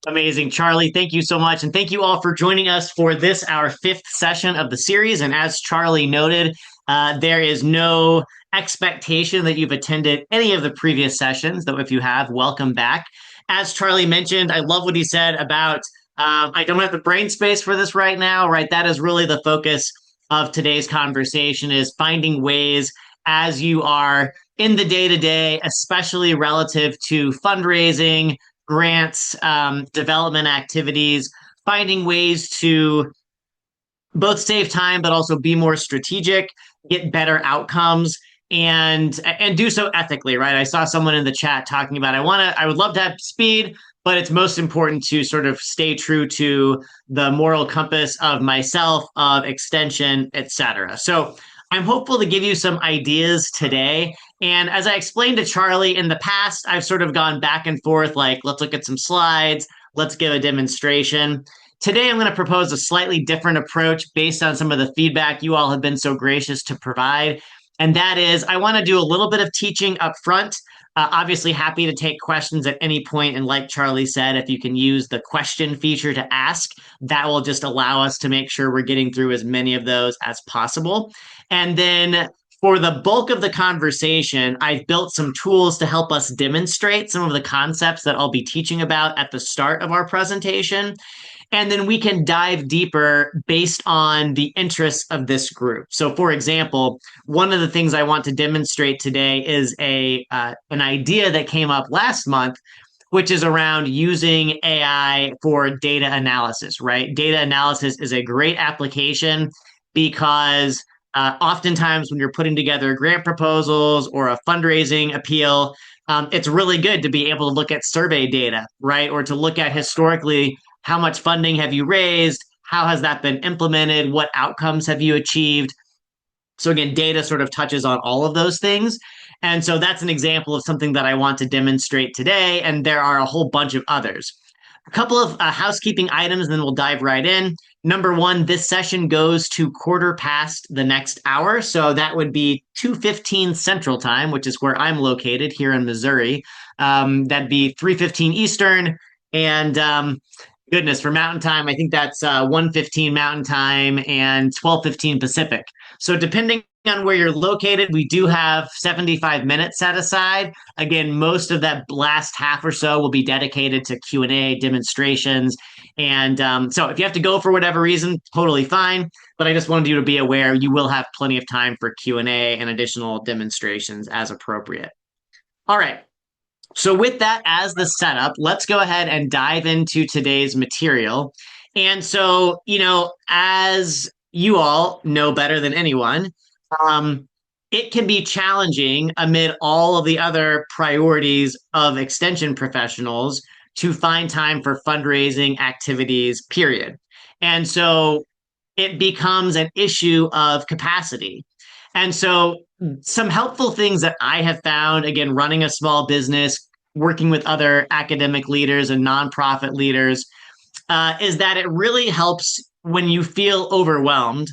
Amazing. Charlie, thank you so much. And thank you all for joining us for this, our fifth session of the series. And as Charlie noted, there is no expectation that you've attended any of the previous sessions, though if you have, welcome back. As Charlie mentioned, I love what he said about I don't have the brain space for this right now, right? That is really the focus of today's conversation is finding ways as you are in the day to day, especially relative to fundraising, grants, development activities, finding ways to both save time but also be more strategic, get better outcomes, and do so ethically. Right? I saw someone in the chat talking about I would love to have speed, but it's most important to sort of stay true to the moral compass of myself, of extension, etc. So I'm hopeful to give you some ideas today. And as I explained to Charlie in the past, I've sort of gone back and forth like, let's look at some slides, let's give a demonstration. Today, I'm going to propose a slightly different approach based on some of the feedback you all have been so gracious to provide. And that is, I want to do a little bit of teaching up front. Obviously, happy to take questions at any point. And like Charlie said, if you can use the question feature to ask, that will just allow us to make sure we're getting through as many of those as possible. And then for the bulk of the conversation, I've built some tools to help us demonstrate some of the concepts that I'll be teaching about at the start of our presentation. And then we can dive deeper based on the interests of this group. So, for example, one of the things I want to demonstrate today is an idea that came up last month, which is around using AI for data analysis, right? Data analysis is a great application because oftentimes when you're putting together grant proposals or a fundraising appeal, it's really good to be able to look at survey data, right? Or to look at historically how much funding have you raised? How has that been implemented? What outcomes have you achieved? So again, data sort of touches on all of those things. And so that's an example of something that I want to demonstrate today. And there are a whole bunch of others. A couple of housekeeping items, and then we'll dive right in. Number one, this session goes to quarter past the next hour. So that would be 2:15 Central Time, which is where I'm located here in Missouri. That'd be 3:15 Eastern. And goodness, for Mountain Time, I think that's 1:15 Mountain Time and 12:15 Pacific. So depending on where you're located, we do have 75 minutes set aside. Again, most of that last half or so will be dedicated to Q&A, demonstrations. And so if you have to go for whatever reason, totally fine. But I just wanted you to be aware you will have plenty of time for Q&A and additional demonstrations as appropriate. All right. So, with that as the setup, let's go ahead and dive into today's material. And so, as you all know better than anyone, um, it can be challenging amid all of the other priorities of extension professionals to find time for fundraising activities, period. And so it becomes an issue of capacity. And so, some helpful things that I have found, again, running a small business, working with other academic leaders and nonprofit leaders, is that it really helps when you feel overwhelmed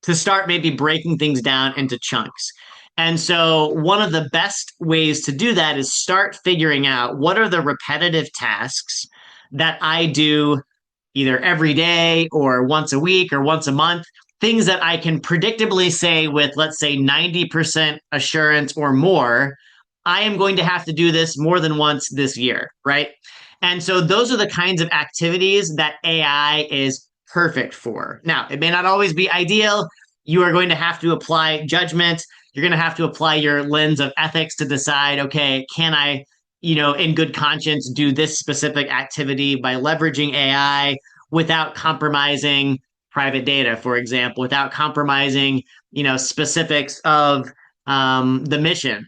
to start maybe breaking things down into chunks. And so, one of the best ways to do that is start figuring out what are the repetitive tasks that I do either every day or once a week or once a month, things that I can predictably say with, let's say, 90% assurance or more, I am going to have to do this more than once this year, right? And so those are the kinds of activities that AI is perfect for. Now, it may not always be ideal. You are going to have to apply judgment. You're going to have to apply your lens of ethics to decide, okay, can I, in good conscience, do this specific activity by leveraging AI without compromising private data, for example, without compromising, specifics of the mission.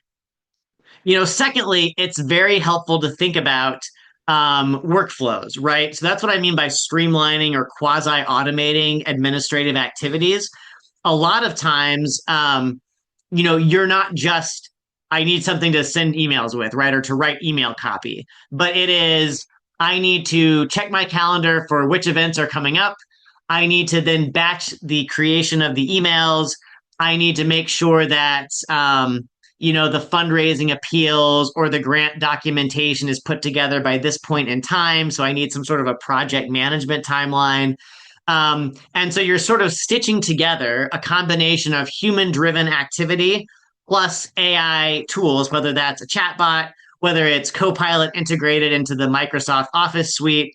Secondly, it's very helpful to think about workflows, right? So that's what I mean by streamlining or quasi automating administrative activities. A lot of times, you're not just, I need something to send emails with, right? Or to write email copy, but it is, I need to check my calendar for which events are coming up. I need to then batch the creation of the emails. I need to make sure that, the fundraising appeals or the grant documentation is put together by this point in time. So I need some sort of a project management timeline. And so you're sort of stitching together a combination of human driven activity plus AI tools, whether that's a chatbot, whether it's Copilot integrated into the Microsoft Office suite,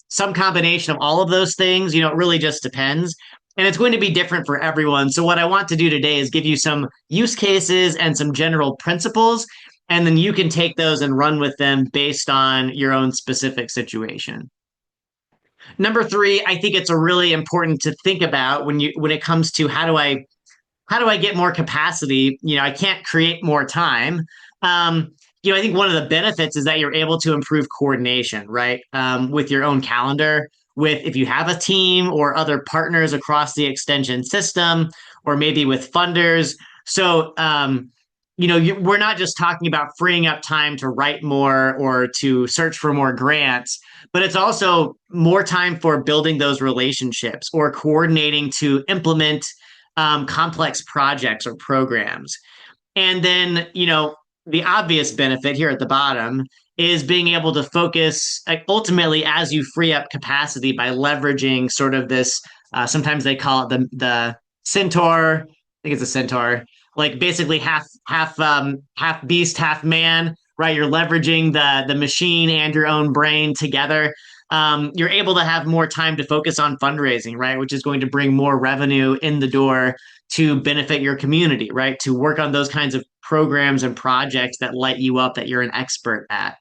some combination of all of those things. It really just depends. And it's going to be different for everyone. So, what I want to do today is give you some use cases and some general principles, and then you can take those and run with them based on your own specific situation. Number three, I think it's a really important to think about when it comes to how do I get more capacity? I can't create more time. Um, I think one of the benefits is that you're able to improve coordination, right? With your own calendar, with if you have a team or other partners across the extension system, or maybe with funders. So, we're not just talking about freeing up time to write more or to search for more grants, but it's also more time for building those relationships or coordinating to implement complex projects or programs. And then, the obvious benefit here at the bottom is being able to focus, like, ultimately as you free up capacity by leveraging sort of this. Sometimes they call it the centaur. I think it's a centaur, like basically half beast, half man. Right, you're leveraging the machine and your own brain together. You're able to have more time to focus on fundraising, right, which is going to bring more revenue in the door to benefit your community, right? To work on those kinds of programs and projects that light you up that you're an expert at.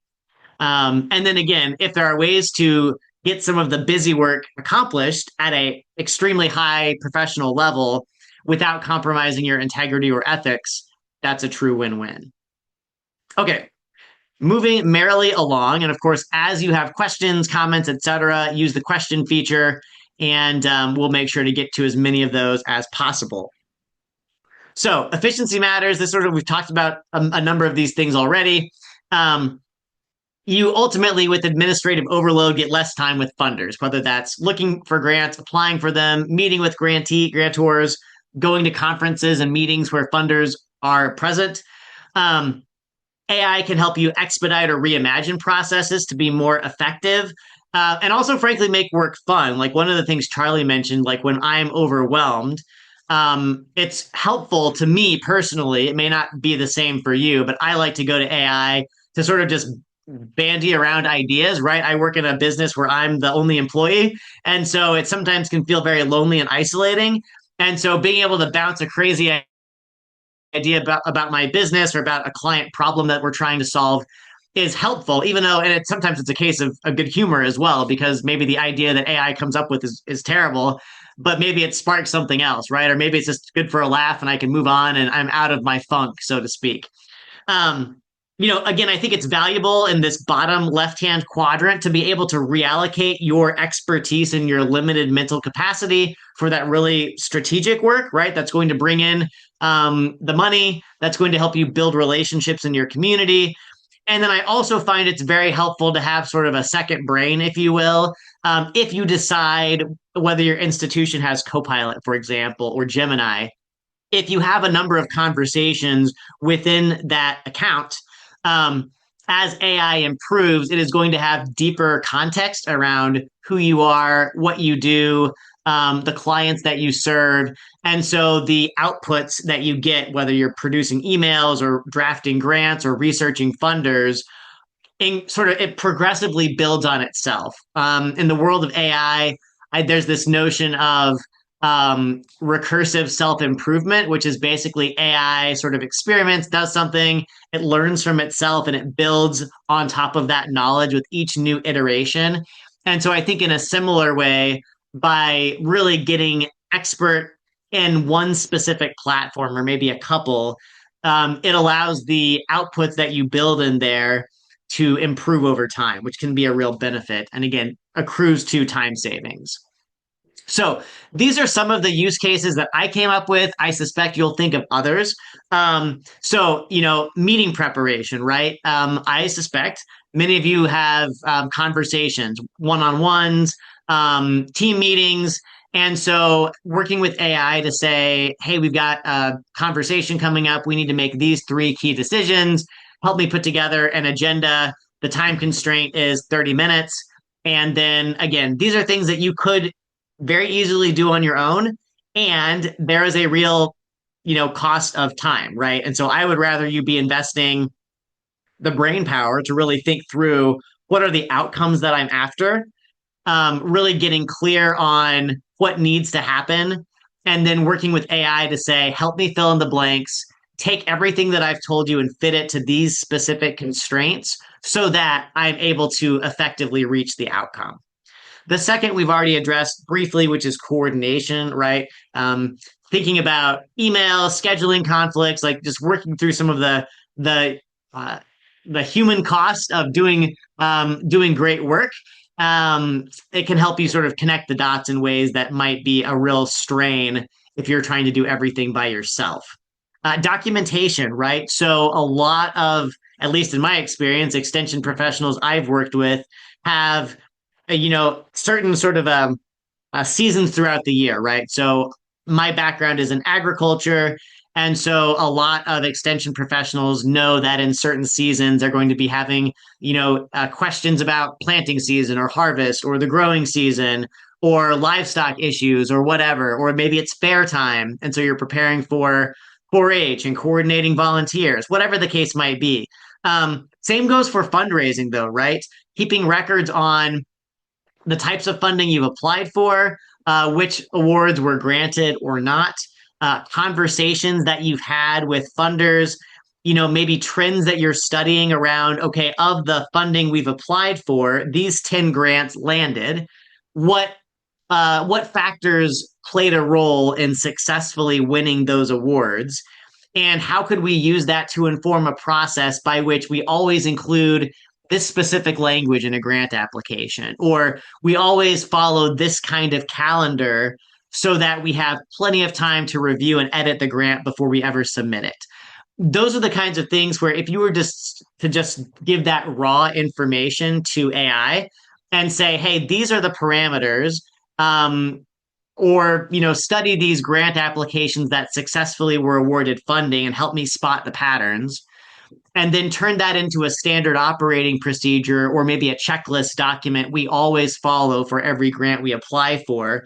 And then again, if there are ways to get some of the busy work accomplished at a extremely high professional level without compromising your integrity or ethics, that's a true win-win. Okay, moving merrily along, and of course, as you have questions, comments, etc., use the question feature, and we'll make sure to get to as many of those as possible. So efficiency matters. We've talked about a number of these things already. You ultimately, with administrative overload, get less time with funders, whether that's looking for grants, applying for them, meeting with grantors, going to conferences and meetings where funders are present. AI can help you expedite or reimagine processes to be more effective. And also, frankly, make work fun. Like one of the things Charlie mentioned, like when I'm overwhelmed, it's helpful to me personally. It may not be the same for you, but I like to go to AI to sort of just bandy around ideas, right? I work in a business where I'm the only employee. And so it sometimes can feel very lonely and isolating. And so being able to bounce a crazy idea about my business or about a client problem that we're trying to solve is helpful, even though, and sometimes it's a case of a good humor as well, because maybe the idea that AI comes up with is terrible, but maybe it sparks something else, right? Or maybe it's just good for a laugh and I can move on and I'm out of my funk, so to speak. Um, again, I think it's valuable in this bottom left-hand quadrant to be able to reallocate your expertise and your limited mental capacity for that really strategic work, right? That's going to bring in the money, that's going to help you build relationships in your community. And then I also find it's very helpful to have sort of a second brain, if you will, if you decide whether your institution has Copilot, for example, or Gemini. If you have a number of conversations within that account, um, as AI improves, it is going to have deeper context around who you are, what you do, the clients that you serve. And so the outputs that you get, whether you're producing emails or drafting grants or researching funders, it progressively builds on itself. In the world of AI, there's this notion of recursive self improvement, which is basically AI sort of experiments, does something, it learns from itself, and it builds on top of that knowledge with each new iteration. And so I think in a similar way, by really getting expert in one specific platform or maybe a couple, it allows the outputs that you build in there to improve over time, which can be a real benefit. And again, accrues to time savings. So these are some of the use cases that I came up with. I suspect you'll think of others. Meeting preparation, right? I suspect many of you have conversations, one-on-ones, team meetings, And so working with AI to say, hey, we've got a conversation coming up. We need to make these three key decisions. Help me put together an agenda. The time constraint is 30 minutes. And then again, these are things that you could very easily do on your own. And there is a real, cost of time, right? And so I would rather you be investing the brain power to really think through what are the outcomes that I'm after, really getting clear on what needs to happen, and then working with AI to say, help me fill in the blanks, take everything that I've told you and fit it to these specific constraints so that I'm able to effectively reach the outcome. The second we've already addressed briefly, which is coordination, right? Thinking about email, scheduling conflicts, like just working through some of the uh, the human cost of doing great work. It can help you sort of connect the dots in ways that might be a real strain if you're trying to do everything by yourself. Documentation, right? So a lot of, at least in my experience, extension professionals I've worked with have, certain sort of seasons throughout the year, right? So my background is in agriculture. And so a lot of extension professionals know that in certain seasons they're going to be having, questions about planting season or harvest or the growing season or livestock issues or whatever, or maybe it's fair time. And so you're preparing for 4-H and coordinating volunteers, whatever the case might be. Same goes for fundraising, though, right? Keeping records on the types of funding you've applied for, which awards were granted or not, conversations that you've had with funders, maybe trends that you're studying around, okay, of the funding we've applied for, these 10 grants landed. What what factors played a role in successfully winning those awards? And how could we use that to inform a process by which we always include this specific language in a grant application, or we always follow this kind of calendar so that we have plenty of time to review and edit the grant before we ever submit it? Those are the kinds of things where if you were just give that raw information to AI and say, hey, these are the parameters, um, or study these grant applications that successfully were awarded funding and help me spot the patterns, and then turn that into a standard operating procedure or maybe a checklist document we always follow for every grant we apply for.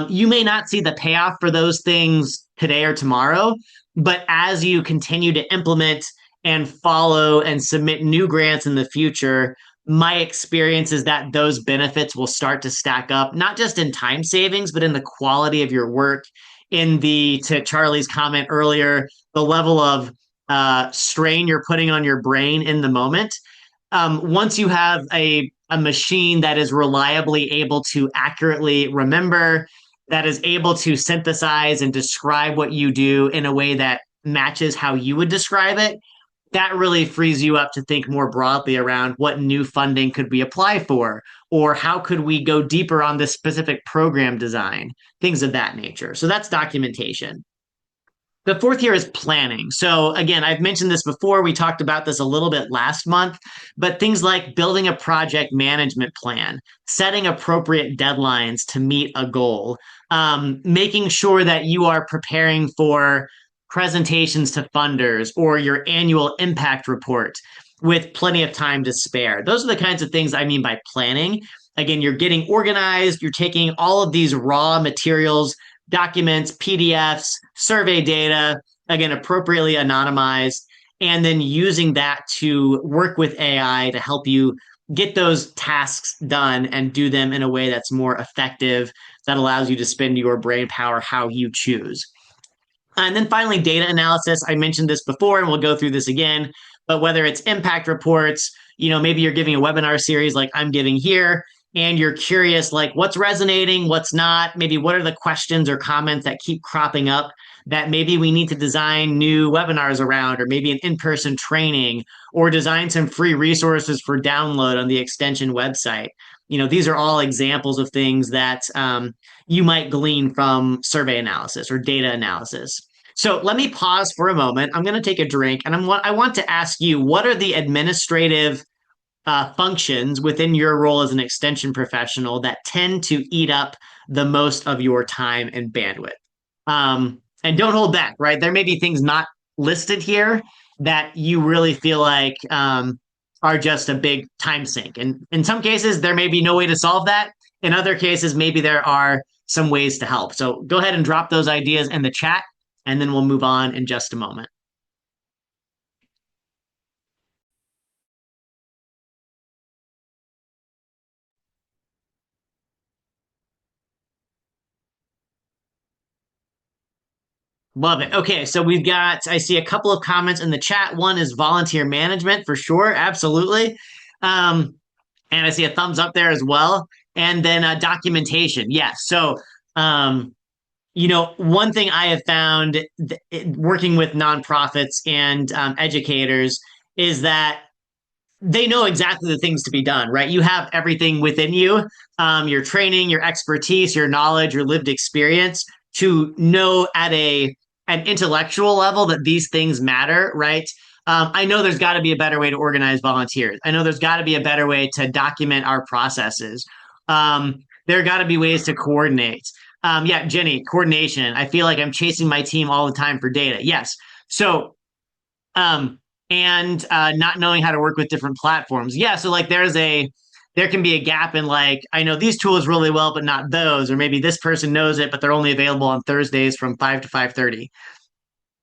You may not see the payoff for those things today or tomorrow, but as you continue to implement and follow and submit new grants in the future, my experience is that those benefits will start to stack up, not just in time savings, but in the quality of your work, in the, to Charlie's comment earlier, the level of strain you're putting on your brain in the moment. Once you have a machine that is reliably able to accurately remember, that is able to synthesize and describe what you do in a way that matches how you would describe it, that really frees you up to think more broadly around what new funding could we apply for, or how could we go deeper on this specific program design, things of that nature. So that's documentation. The fourth here is planning. So, again, I've mentioned this before. We talked about this a little bit last month, but things like building a project management plan, setting appropriate deadlines to meet a goal, making sure that you are preparing for presentations to funders or your annual impact report with plenty of time to spare. Those are the kinds of things I mean by planning. Again, you're getting organized, you're taking all of these raw materials, documents, PDFs, survey data, again, appropriately anonymized, and then using that to work with AI to help you get those tasks done and do them in a way that's more effective, that allows you to spend your brain power how you choose. And then finally, data analysis. I mentioned this before, and we'll go through this again. But whether it's impact reports, maybe you're giving a webinar series like I'm giving here, and you're curious, like what's resonating, what's not, maybe what are the questions or comments that keep cropping up that maybe we need to design new webinars around, or maybe an in-person training, or design some free resources for download on the extension website. These are all examples of things that you might glean from survey analysis or data analysis. So let me pause for a moment. I'm going to take a drink, and I want to ask you, what are the administrative functions within your role as an extension professional that tend to eat up the most of your time and bandwidth. And don't hold back, right? There may be things not listed here that you really feel like are just a big time sink. And in some cases, there may be no way to solve that. In other cases, maybe there are some ways to help. So go ahead and drop those ideas in the chat, and then we'll move on in just a moment. Love it. Okay, so I see a couple of comments in the chat. One is volunteer management for sure, absolutely. And I see a thumbs up there as well. And then documentation. Yes. So, um, one thing I have found working with nonprofits and educators is that they know exactly the things to be done, right? You have everything within you, your training, your expertise, your knowledge, your lived experience to know at an intellectual level that these things matter, right? I know there's got to be a better way to organize volunteers. I know there's got to be a better way to document our processes. There got to be ways to coordinate. Yeah, Jenny, coordination. I feel like I'm chasing my team all the time for data. Yes. So um, and not knowing how to work with different platforms. Yeah, so like there can be a gap in like I know these tools really well, but not those, or maybe this person knows it, but they're only available on Thursdays from 5 to 5:30.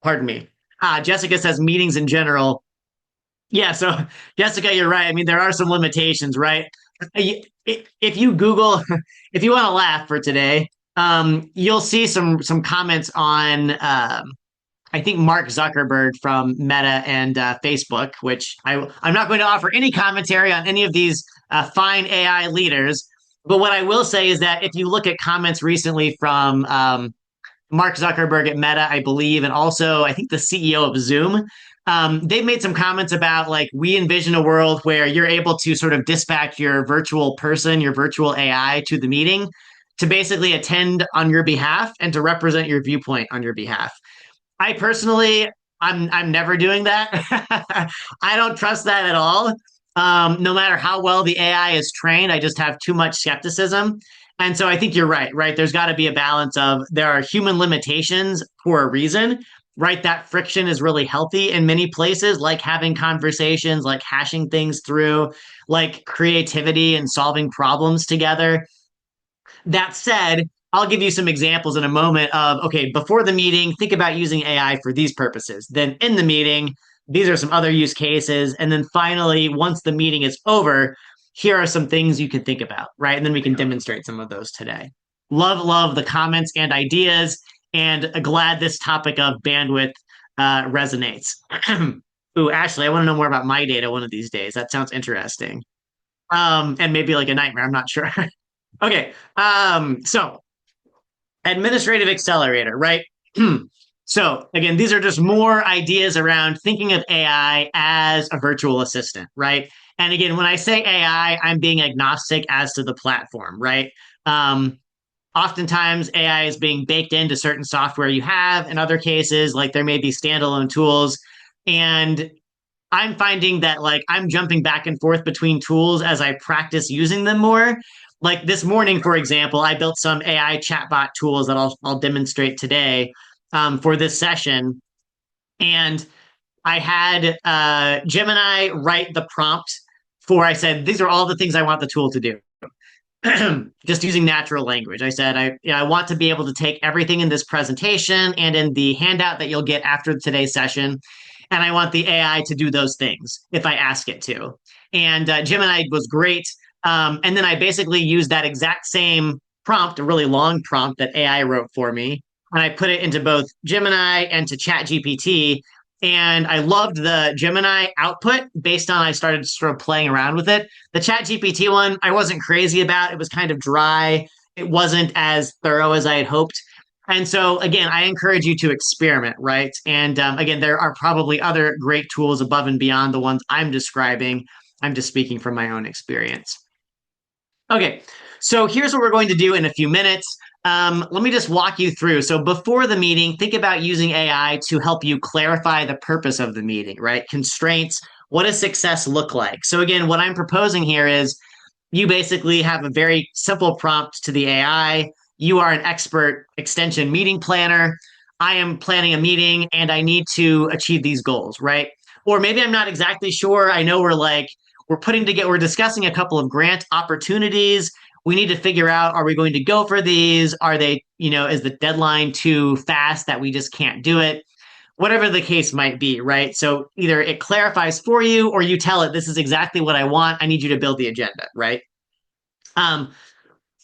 Pardon me. Jessica says meetings in general. Yeah, so Jessica, you're right. I mean, there are some limitations, right? If you Google, if you want to laugh for today, you'll see some comments on I think Mark Zuckerberg from Meta and Facebook, which I'm not going to offer any commentary on any of these fine AI leaders. But what I will say is that if you look at comments recently from Mark Zuckerberg at Meta, I believe, and also I think the CEO of Zoom, they've made some comments about like we envision a world where you're able to sort of dispatch your virtual person, your virtual AI to the meeting to basically attend on your behalf and to represent your viewpoint on your behalf. I personally, I'm never doing that. I don't trust that at all. No matter how well the AI is trained, I just have too much skepticism. And so I think you're right, right? There's got to be a balance of there are human limitations for a reason, right? That friction is really healthy in many places, like having conversations, like hashing things through, like creativity and solving problems together. That said, I'll give you some examples in a moment of okay, before the meeting, think about using AI for these purposes. Then in the meeting, these are some other use cases. And then finally, once the meeting is over, here are some things you can think about, right? And then we can demonstrate some of those today. Love the comments and ideas, and glad this topic of bandwidth resonates. Ooh, Ashley, I want to know more about my data one of these days. That sounds interesting. And maybe like a nightmare. I'm not sure. Okay. So administrative accelerator, right? So again, these are just more ideas around thinking of AI as a virtual assistant, right? And again, when I say AI, I'm being agnostic as to the platform, right? Um, Oftentimes AI is being baked into certain software you have. In other cases, like there may be standalone tools. And I'm finding that like I'm jumping back and forth between tools as I practice using them more. Like this morning, for example, I built some AI chatbot tools that I'll demonstrate today for this session, and I had Gemini write the prompt for. I said these are all the things I want the tool to do. Just using natural language. I said, I want to be able to take everything in this presentation and in the handout that you'll get after today's session, and I want the AI to do those things if I ask it to. And Gemini was great. And then I basically used that exact same prompt, a really long prompt that AI wrote for me, and I put it into both Gemini and to ChatGPT. And I loved the Gemini output based on I started sort of playing around with it. The Chat GPT one, I wasn't crazy about. It was kind of dry. It wasn't as thorough as I had hoped. And so, again, I encourage you to experiment, right? And again, there are probably other great tools above and beyond the ones I'm describing. I'm just speaking from my own experience. Okay, so here's what we're going to do in a few minutes. Let me just walk you through. So before the meeting, think about using AI to help you clarify the purpose of the meeting, right? Constraints. what does success look like? So again, what I'm proposing here is you basically have a very simple prompt to the AI. You are an expert extension meeting planner. I am planning a meeting and I need to achieve these goals, right? Or maybe I'm not exactly sure. I know we're discussing a couple of grant opportunities. We need to figure out, are we going to go for these? Are they, is the deadline too fast that we just can't do it? Whatever the case might be, right? So either it clarifies for you or you tell it, this is exactly what I want. I need you to build the agenda, right? Um,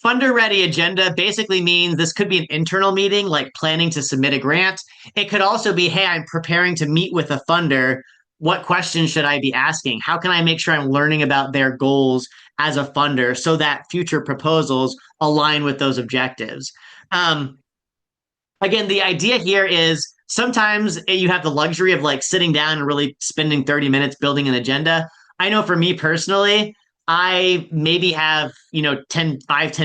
Funder ready agenda basically means this could be an internal meeting, like planning to submit a grant. It could also be, hey, I'm preparing to meet with a funder. What questions should I be asking? How can I make sure I'm learning about their goals as a funder so that future proposals align with those objectives? Um, Again, the idea here is sometimes you have the luxury of like sitting down and really spending 30 minutes building an agenda. I know for me personally, I maybe have, 10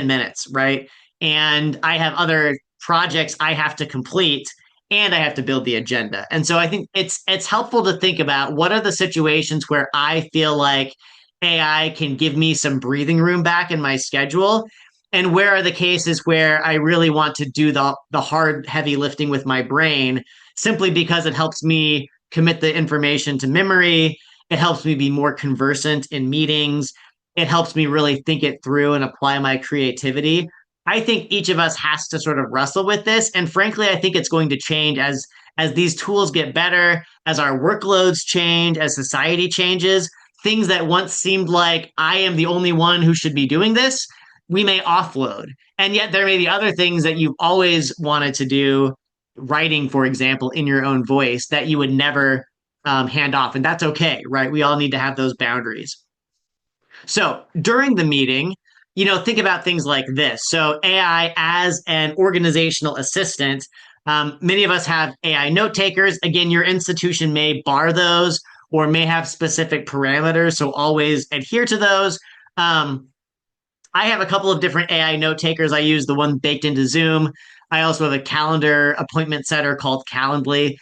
minutes, right? And I have other projects I have to complete and I have to build the agenda. And so I think it's helpful to think about what are the situations where I feel like AI can give me some breathing room back in my schedule, and where are the cases where I really want to do the hard heavy lifting with my brain simply because it helps me commit the information to memory. It helps me be more conversant in meetings. It helps me really think it through and apply my creativity. I think each of us has to sort of wrestle with this, and frankly I think it's going to change as these tools get better, as our workloads change, as society changes. Things that once seemed like I am the only one who should be doing this, we may offload. And yet there may be other things that you've always wanted to do, writing, for example, in your own voice, that you would never hand off. And that's okay, right? We all need to have those boundaries. So during the meeting, think about things like this. So AI as an organizational assistant. Many of us have AI note takers. Again, your institution may bar those or may have specific parameters. So always adhere to those. I have a couple of different AI note takers. I use the one baked into Zoom. I also have a calendar appointment setter called Calendly.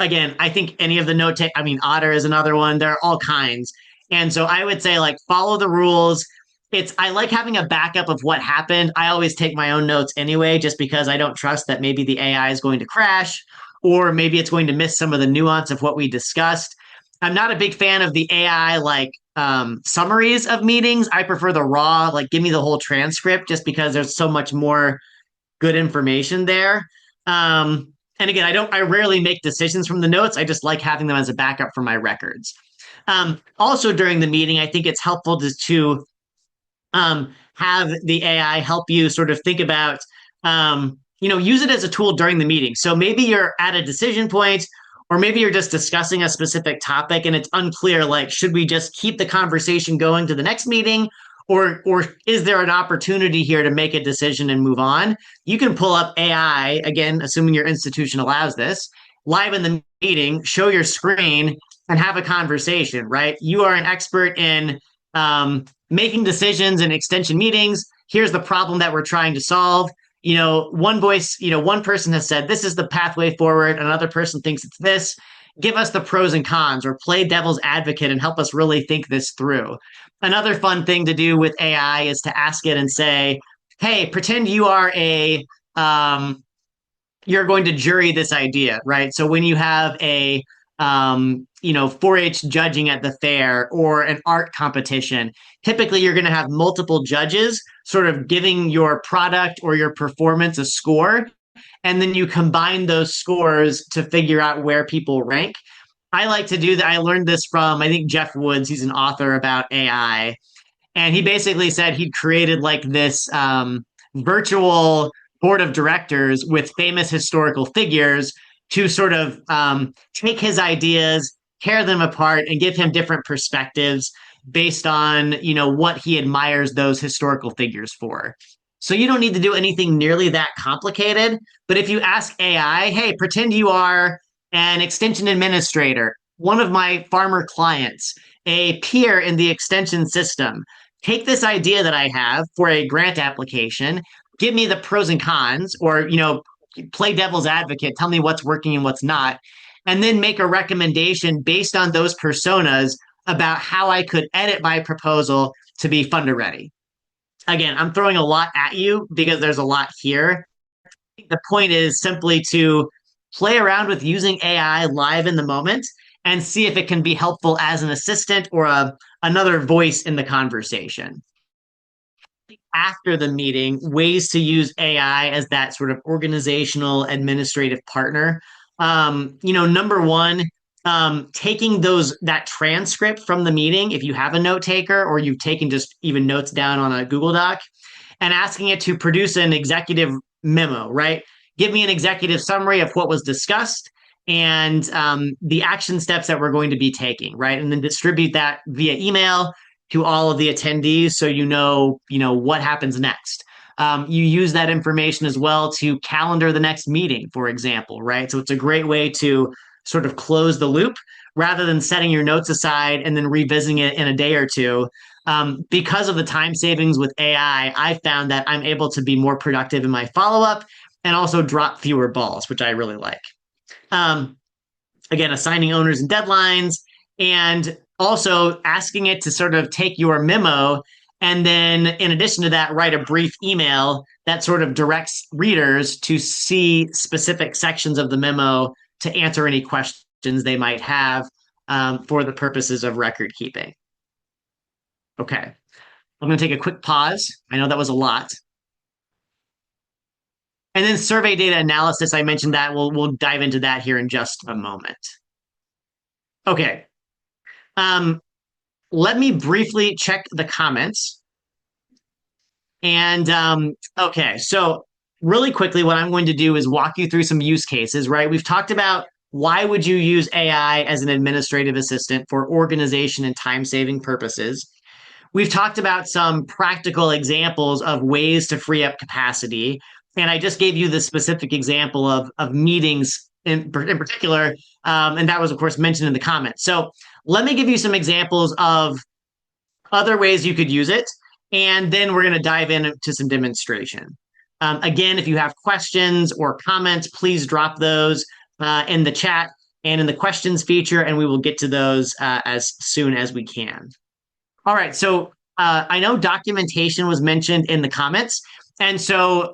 Again, I think any of the Otter is another one. There are all kinds. And so I would say like follow the rules. I like having a backup of what happened. I always take my own notes anyway, just because I don't trust that maybe the AI is going to crash or maybe it's going to miss some of the nuance of what we discussed. I'm not a big fan of the AI summaries of meetings. I prefer the raw, like give me the whole transcript just because there's so much more good information there. And again, I rarely make decisions from the notes. I just like having them as a backup for my records. Also during the meeting, I think it's helpful to have the AI help you sort of think about, use it as a tool during the meeting. So maybe you're at a decision point, or maybe you're just discussing a specific topic and it's unclear, like, should we just keep the conversation going to the next meeting? Or is there an opportunity here to make a decision and move on? You can pull up AI, again, assuming your institution allows this, live in the meeting, show your screen, and have a conversation, right? You are an expert in making decisions in extension meetings. Here's the problem that we're trying to solve. One person has said this is the pathway forward, another person thinks it's this. Give us the pros and cons, or play devil's advocate and help us really think this through. Another fun thing to do with AI is to ask it and say, hey, pretend you're going to jury this idea, right? So when you have a 4-H judging at the fair or an art competition, typically you're going to have multiple judges sort of giving your product or your performance a score, and then you combine those scores to figure out where people rank. I like to do that. I learned this from, I think, Jeff Woods. He's an author about AI. And he basically said he'd created like this virtual board of directors with famous historical figures to sort of take his ideas, tear them apart, and give him different perspectives based on, what he admires those historical figures for. So you don't need to do anything nearly that complicated. But if you ask AI, hey, pretend you are an extension administrator, one of my farmer clients, a peer in the extension system, take this idea that I have for a grant application, give me the pros and cons, or, play devil's advocate, tell me what's working and what's not. and then make a recommendation based on those personas about how I could edit my proposal to be funder ready. Again, I'm throwing a lot at you because there's a lot here. The point is simply to play around with using AI live in the moment and see if it can be helpful as an assistant or another voice in the conversation. After the meeting, ways to use AI as that sort of organizational administrative partner. Number one, taking that transcript from the meeting, if you have a note taker or you've taken just even notes down on a Google Doc, and asking it to produce an executive memo, right? Give me an executive summary of what was discussed and the action steps that we're going to be taking, right? And then distribute that via email to all of the attendees so what happens next. You use that information as well to calendar the next meeting, for example, right? So it's a great way to sort of close the loop rather than setting your notes aside and then revisiting it in a day or two. Because of the time savings with AI, I found that I'm able to be more productive in my follow up and also drop fewer balls, which I really like. Um, Again, assigning owners and deadlines, and also asking it to sort of take your memo and then, in addition to that, write a brief email that sort of directs readers to see specific sections of the memo to answer any questions they might have for the purposes of record keeping. Okay, I'm going to take a quick pause. I know that was a lot. And then survey data analysis, I mentioned that. We'll dive into that here in just a moment. Okay. Let me briefly check the comments. And okay, so really quickly, what I'm going to do is walk you through some use cases, right? We've talked about why would you use AI as an administrative assistant for organization and time saving purposes. We've talked about some practical examples of ways to free up capacity. And I just gave you the specific example of meetings in particular. And that was, of course, mentioned in the comments. So let me give you some examples of other ways you could use it. And then we're going to dive into some demonstration. Again, if you have questions or comments, please drop those in the chat and in the questions feature, and we will get to those as soon as we can. All right, so I know documentation was mentioned in the comments, and so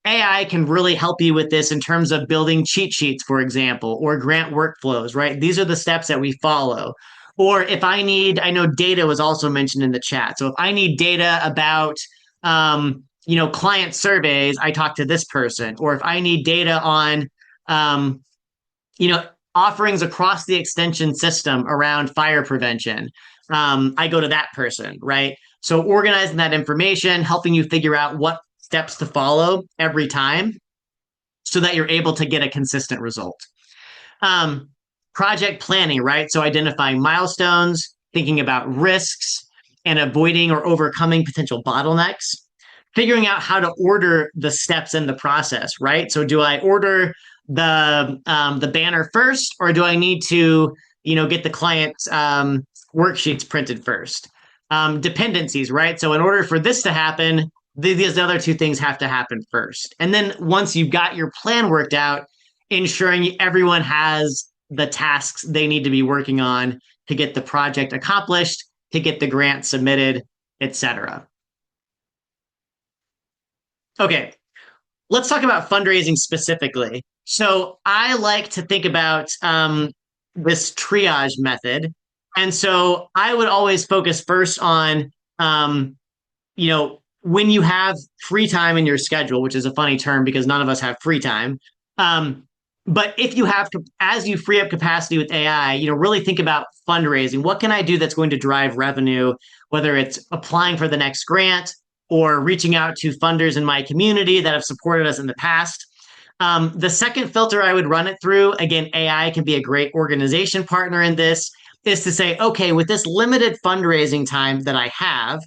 AI can really help you with this in terms of building cheat sheets, for example, or grant workflows, right? These are the steps that we follow. Or if I know data was also mentioned in the chat. So if I need data about, client surveys, I talk to this person. Or if I need data on, um, offerings across the extension system around fire prevention, I go to that person, right? So organizing that information, helping you figure out what steps to follow every time so that you're able to get a consistent result. Project planning, right? So identifying milestones, thinking about risks, and avoiding or overcoming potential bottlenecks. Figuring out how to order the steps in the process, right? So do I order the banner first, or do I need to get the client's worksheets printed first? Dependencies, right? So in order for this to happen, these other two things have to happen first. And then once you've got your plan worked out, ensuring everyone has the tasks they need to be working on to get the project accomplished, to get the grant submitted, etc. Okay, let's talk about fundraising specifically. So I like to think about this triage method. And so I would always focus first on, when you have free time in your schedule, which is a funny term because none of us have free time. But if you have, as you free up capacity with AI, really think about fundraising. What can I do that's going to drive revenue, whether it's applying for the next grant or reaching out to funders in my community that have supported us in the past. The second filter I would run it through, again, AI can be a great organization partner in this, is to say, okay, with this limited fundraising time that I have,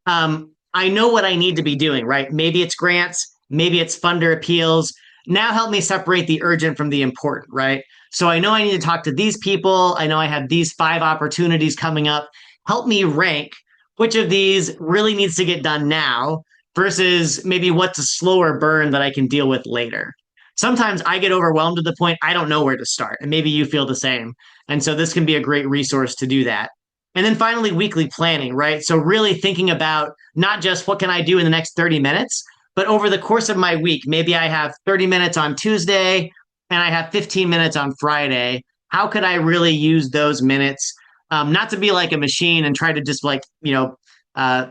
I know what I need to be doing, right? Maybe it's grants, maybe it's funder appeals. Now help me separate the urgent from the important, right? So I know I need to talk to these people. I know I have these 5 opportunities coming up. Help me rank which of these really needs to get done now versus maybe what's a slower burn that I can deal with later. sometimes I get overwhelmed to the point I don't know where to start. And maybe you feel the same. And so this can be a great resource to do that. And then finally, weekly planning, right? So really thinking about not just what can I do in the next 30 minutes, but over the course of my week, maybe I have 30 minutes on Tuesday and I have 15 minutes on Friday. How could I really use those minutes? Not to be like a machine and try to just uh,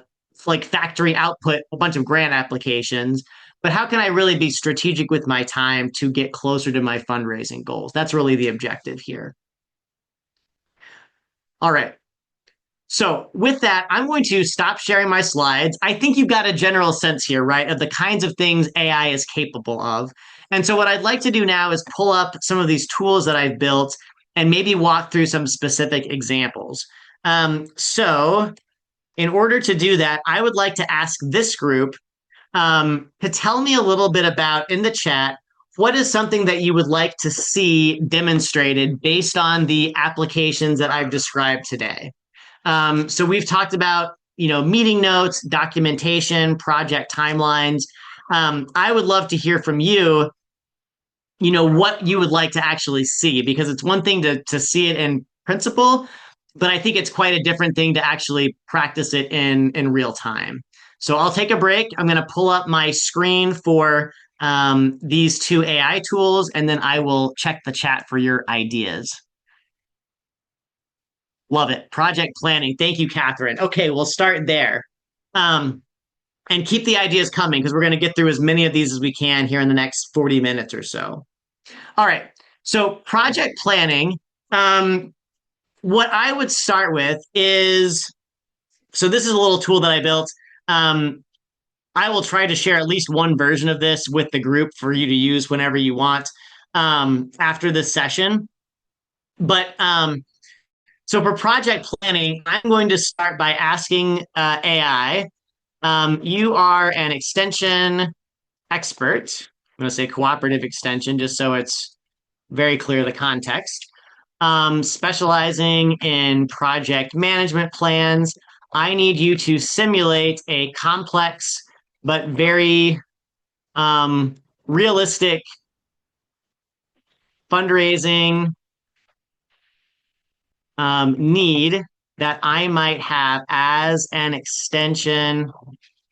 like factory output a bunch of grant applications, but how can I really be strategic with my time to get closer to my fundraising goals? That's really the objective here. All right. So, with that, I'm going to stop sharing my slides. I think you've got a general sense here, right, of the kinds of things AI is capable of. And so, what I'd like to do now is pull up some of these tools that I've built and maybe walk through some specific examples. So, in order to do that, I would like to ask this group to tell me a little bit about in the chat what is something that you would like to see demonstrated based on the applications that I've described today. So we've talked about, meeting notes, documentation, project timelines. I would love to hear from you, what you would like to actually see, because it's one thing to see it in principle, but I think it's quite a different thing to actually practice it in real time. So I'll take a break. I'm going to pull up my screen for these two AI tools, and then I will check the chat for your ideas. Love it. Project planning. Thank you, Catherine. Okay, we'll start there. And keep the ideas coming because we're going to get through as many of these as we can here in the next 40 minutes or so. All right. So, project planning. What I would start with is so this is a little tool that I built. I will try to share at least one version of this with the group for you to use whenever you want after this session. But so for project planning, I'm going to start by asking AI, you are an extension expert. I'm going to say cooperative extension just so it's very clear the context. Specializing in project management plans. I need you to simulate a complex but very realistic fundraising need that I might have as an extension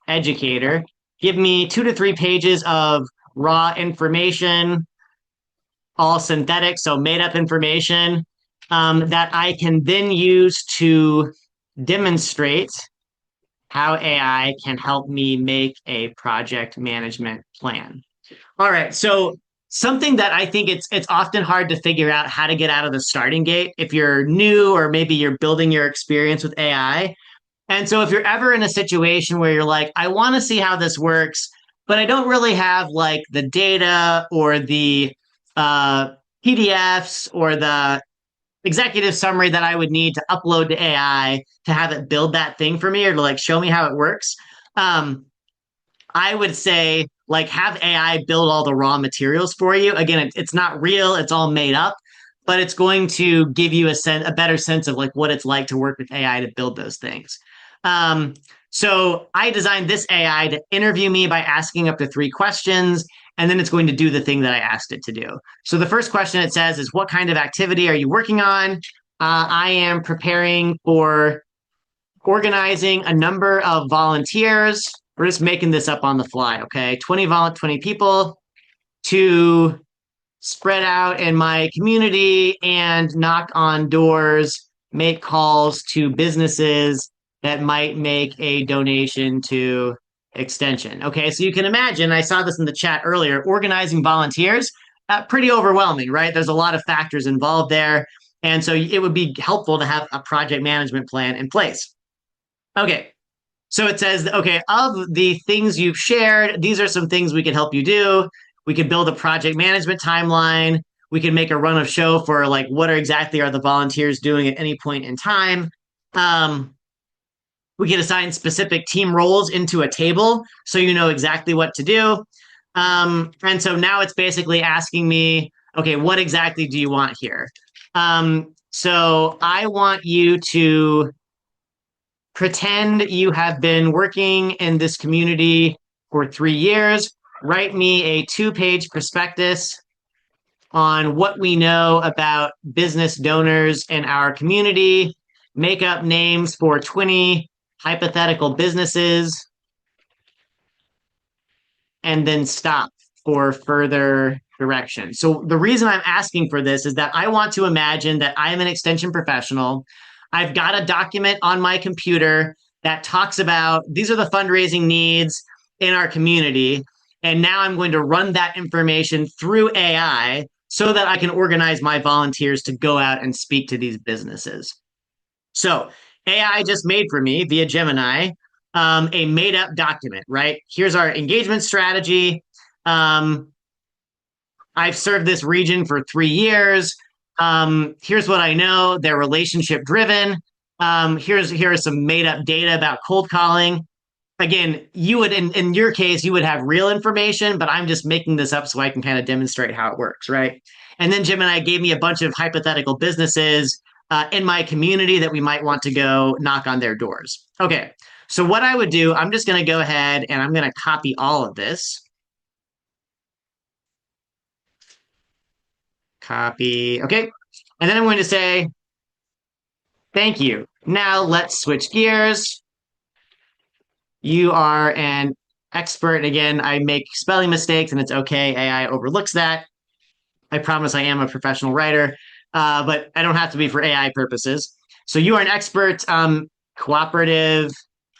educator. Give me 2 to 3 pages of raw information, all synthetic, so made up information that I can then use to demonstrate how AI can help me make a project management plan. All right, so something that I think it's often hard to figure out how to get out of the starting gate if you're new or maybe you're building your experience with AI. And so if you're ever in a situation where you're like, I want to see how this works, but I don't really have like the data or the uh, PDFs or the executive summary that I would need to upload to AI to have it build that thing for me or to like show me how it works. Um, I would say like have AI build all the raw materials for you. Again, it's not real, it's all made up, but it's going to give you a better sense of like what it's like to work with AI to build those things. Um, so I designed this AI to interview me by asking up to 3 questions, and then it's going to do the thing that I asked it to do. So the first question it says is, what kind of activity are you working on? I am preparing for organizing a number of volunteers. We're just making this up on the fly, okay? 20 people to spread out in my community and knock on doors, make calls to businesses that might make a donation to extension. Okay, so you can imagine, I saw this in the chat earlier, organizing volunteers, pretty overwhelming, right? There's a lot of factors involved there. And so it would be helpful to have a project management plan in place. Okay, so it says, okay, of the things you've shared, these are some things we could help you do. We could build a project management timeline. We could make a run of show for like what are the volunteers doing at any point in time. We could assign specific team roles into a table so you know exactly what to do. And so now it's basically asking me, okay, what exactly do you want here? So I want you to pretend you have been working in this community for 3 years. write me a 2-page prospectus on what we know about business donors in our community, make up names for 20 hypothetical businesses, and then stop for further direction. So the reason I'm asking for this is that I want to imagine that I'm an extension professional. I've got a document on my computer that talks about these are the fundraising needs in our community. And now I'm going to run that information through AI so that I can organize my volunteers to go out and speak to these businesses. So AI just made for me via Gemini a made up document, right? Here's our engagement strategy. Um, I've served this region for 3 years. Here's what I know. They're relationship driven. Here's some made up data about cold calling. Again, you would in your case, you would have real information, but I'm just making this up so I can kind of demonstrate how it works, right? And then Gemini gave me a bunch of hypothetical businesses in my community that we might want to go knock on their doors. Okay, so what I would do, I'm just going to go ahead and I'm going to copy all of this. Copy. Okay. And then I'm going to say, thank you. Now let's switch gears. You are an expert. Again, I make spelling mistakes and it's okay. AI overlooks that. I promise I am a professional writer, but I don't have to be for AI purposes. So you are an expert cooperative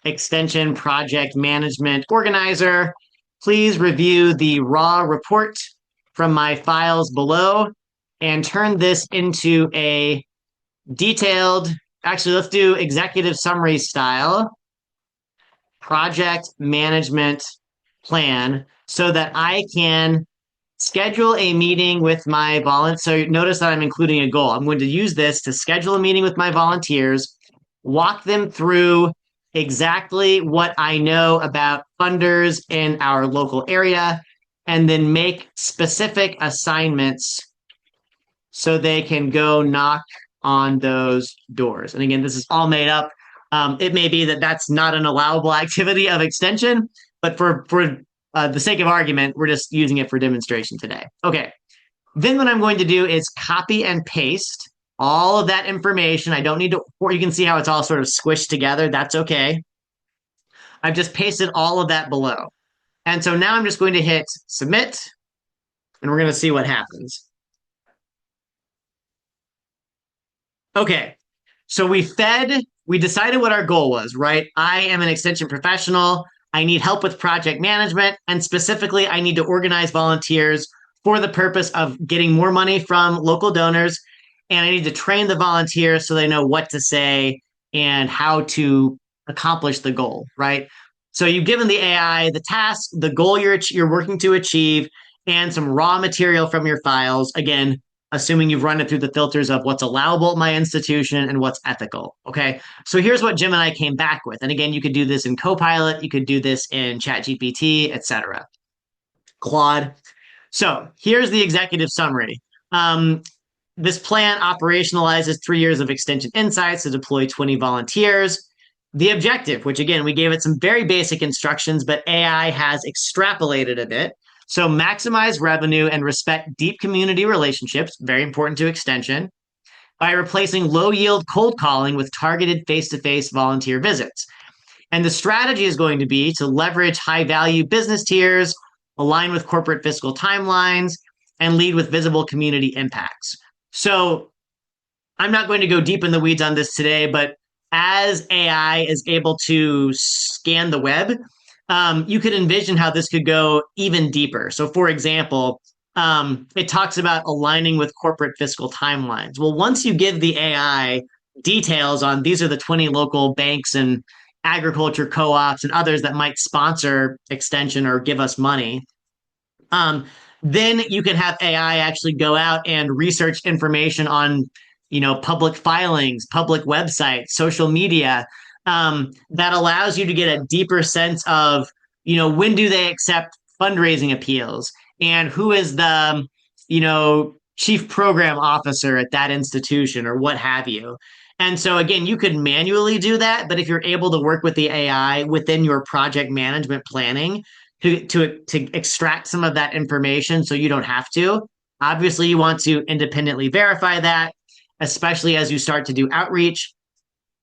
extension project management organizer. Please review the raw report from my files below and turn this into a detailed, actually, let's do executive summary style project management plan so that I can schedule a meeting with my volunteers. So notice that I'm including a goal. I'm going to use this to schedule a meeting with my volunteers, walk them through exactly what I know about funders in our local area, and then make specific assignments so they can go knock on those doors. And again, this is all made up. It may be that that's not an allowable activity of extension, but for the sake of argument, we're just using it for demonstration today. Okay. Then what I'm going to do is copy and paste all of that information. I don't need to, or you can see how it's all sort of squished together. That's okay. I've just pasted all of that below. And so now I'm just going to hit submit, and we're going to see what happens. Okay. So we decided what our goal was, right? I am an extension professional. I need help with project management. And specifically, I need to organize volunteers for the purpose of getting more money from local donors. And I need to train the volunteers so they know what to say and how to accomplish the goal, right? So you've given the AI the task, the goal you're working to achieve, and some raw material from your files. Again, assuming you've run it through the filters of what's allowable at my institution and what's ethical. Okay. So here's what Gemini came back with. And again, you could do this in Copilot, you could do this in ChatGPT, etc. Claude. So here's the executive summary. This plan operationalizes 3 years of extension insights to deploy 20 volunteers. The objective, which again, we gave it some very basic instructions, but AI has extrapolated a bit. So maximize revenue and respect deep community relationships, very important to extension, by replacing low yield cold calling with targeted face-to-face volunteer visits. And the strategy is going to be to leverage high value business tiers, align with corporate fiscal timelines, and lead with visible community impacts. So I'm not going to go deep in the weeds on this today, but as AI is able to scan the web, you could envision how this could go even deeper. So, for example, it talks about aligning with corporate fiscal timelines. Well, once you give the AI details on these are the 20 local banks and agriculture co-ops and others that might sponsor extension or give us money, then you can have AI actually go out and research information on public filings, public websites, social media, that allows you to get a deeper sense of, when do they accept fundraising appeals and who is the, chief program officer at that institution or what have you. And so again, you could manually do that, but if you're able to work with the AI within your project management planning, to extract some of that information so you don't have to. Obviously, you want to independently verify that, especially as you start to do outreach.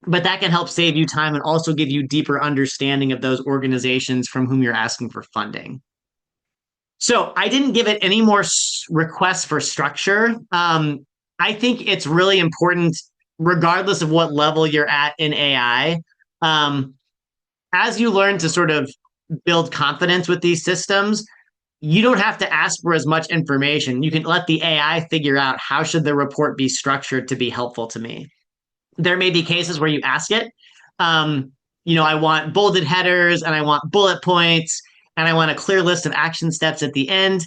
But that can help save you time and also give you deeper understanding of those organizations from whom you're asking for funding. So I didn't give it any more requests for structure. I think it's really important, regardless of what level you're at in AI, um, as you learn to sort of build confidence with these systems, you don't have to ask for as much information. You can let the AI figure out how should the report be structured to be helpful to me. There may be cases where you ask it, um, I want bolded headers and I want bullet points and I want a clear list of action steps at the end.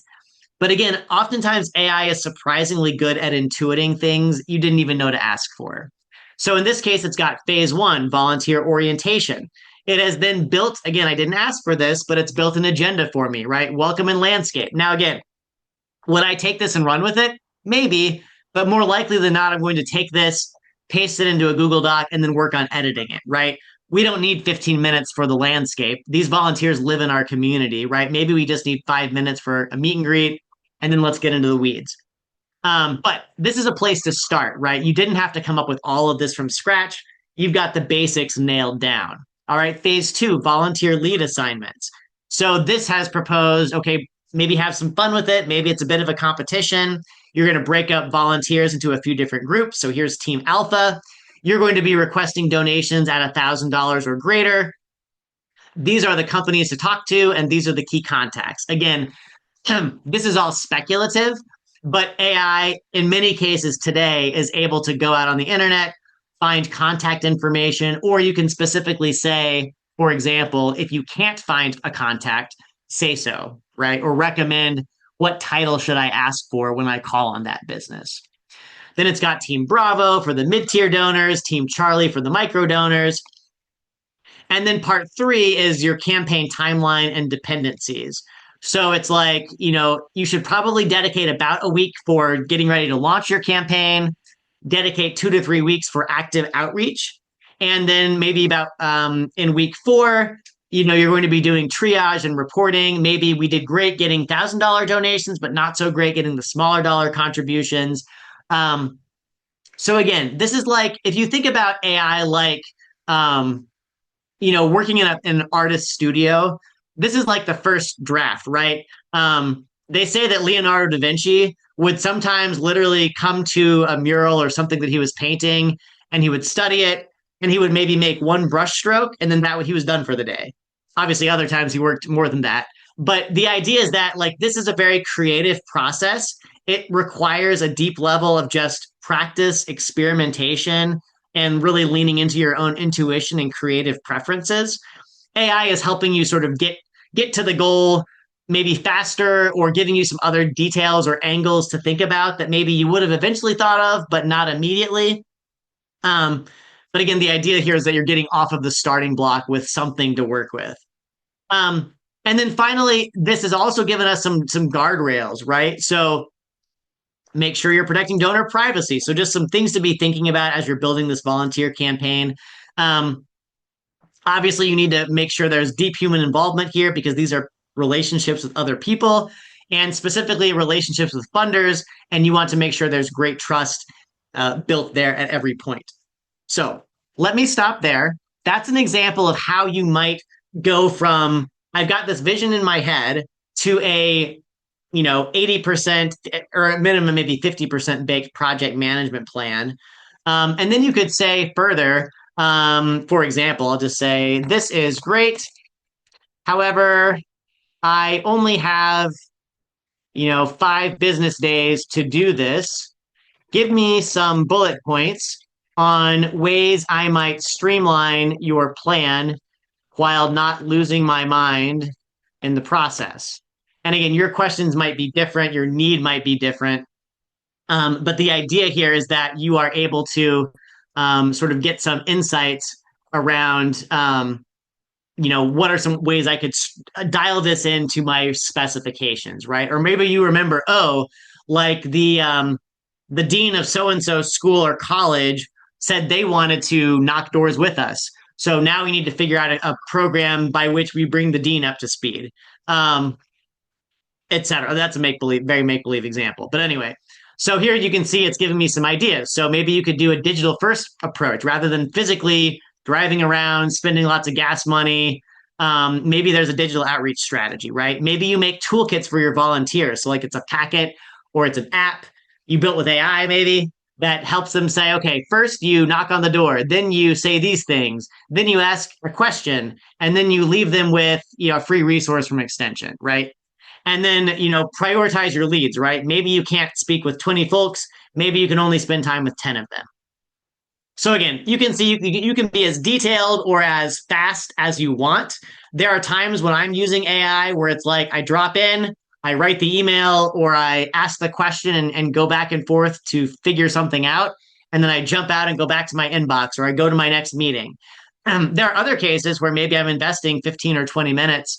But again, oftentimes AI is surprisingly good at intuiting things you didn't even know to ask for. So in this case, it's got phase one, volunteer orientation. It has then built, again, I didn't ask for this, but it's built an agenda for me, right? Welcome and landscape. Now, again, would I take this and run with it? Maybe, but more likely than not, I'm going to take this, paste it into a Google Doc, and then work on editing it, right? We don't need 15 minutes for the landscape. These volunteers live in our community, right? Maybe we just need 5 minutes for a meet and greet, and then let's get into the weeds. But this is a place to start, right? You didn't have to come up with all of this from scratch. You've got the basics nailed down. All right, phase two, volunteer lead assignments. So this has proposed, okay, maybe have some fun with it. Maybe it's a bit of a competition. You're going to break up volunteers into a few different groups. So here's Team Alpha. You're going to be requesting donations at $1,000 or greater. These are the companies to talk to, and these are the key contacts. Again, this is all speculative, but AI in many cases today is able to go out on the internet, find contact information, or you can specifically say, for example, if you can't find a contact, say so, right? Or recommend what title should I ask for when I call on that business. Then it's got Team Bravo for the mid-tier donors, Team Charlie for the micro donors. And then part three is your campaign timeline and dependencies. So it's like, you should probably dedicate about a week for getting ready to launch your campaign, dedicate 2 to 3 weeks for active outreach. And then maybe about in week four, you're going to be doing triage and reporting. Maybe we did great getting $1,000 donations, but not so great getting the smaller dollar contributions. So again, this is like, if you think about AI like, working in an artist studio, this is like the first draft, right? They say that Leonardo da Vinci would sometimes literally come to a mural or something that he was painting and he would study it and he would maybe make one brush stroke and then he was done for the day. Obviously, other times he worked more than that. But the idea is that like this is a very creative process. It requires a deep level of just practice, experimentation, and really leaning into your own intuition and creative preferences. AI is helping you sort of get to the goal maybe faster or giving you some other details or angles to think about that maybe you would have eventually thought of, but not immediately. But again, the idea here is that you're getting off of the starting block with something to work with. And then finally, this has also given us some guardrails, right? So make sure you're protecting donor privacy. So just some things to be thinking about as you're building this volunteer campaign. Obviously, you need to make sure there's deep human involvement here because these are relationships with other people and specifically relationships with funders. And you want to make sure there's great trust built there at every point. So let me stop there. That's an example of how you might go from, I've got this vision in my head to a 80% or at minimum, maybe 50% baked project management plan. And then you could say further, for example, I'll just say, this is great. However, I only have, 5 business days to do this. Give me some bullet points on ways I might streamline your plan while not losing my mind in the process. And again, your questions might be different, your need might be different. But the idea here is that you are able to sort of get some insights around, what are some ways I could dial this into my specifications, right? Or maybe you remember, like the dean of so-and-so school or college said they wanted to knock doors with us. So now we need to figure out a program by which we bring the dean up to speed, um, etc. That's a make believe, very make believe example. But anyway, so here you can see it's giving me some ideas. So maybe you could do a digital first approach rather than physically driving around, spending lots of gas money. Maybe there's a digital outreach strategy, right? Maybe you make toolkits for your volunteers. So, like it's a packet or it's an app you built with AI, maybe that helps them say, okay, first you knock on the door, then you say these things, then you ask a question, and then you leave them with a free resource from Extension, right? And then prioritize your leads, right? Maybe you can't speak with 20 folks, maybe you can only spend time with 10 of them. So again, you can see you can be as detailed or as fast as you want. There are times when I'm using AI where it's like I drop in, I write the email, or I ask the question and go back and forth to figure something out. And then I jump out and go back to my inbox, or I go to my next meeting. There are other cases where maybe I'm investing 15 or 20 minutes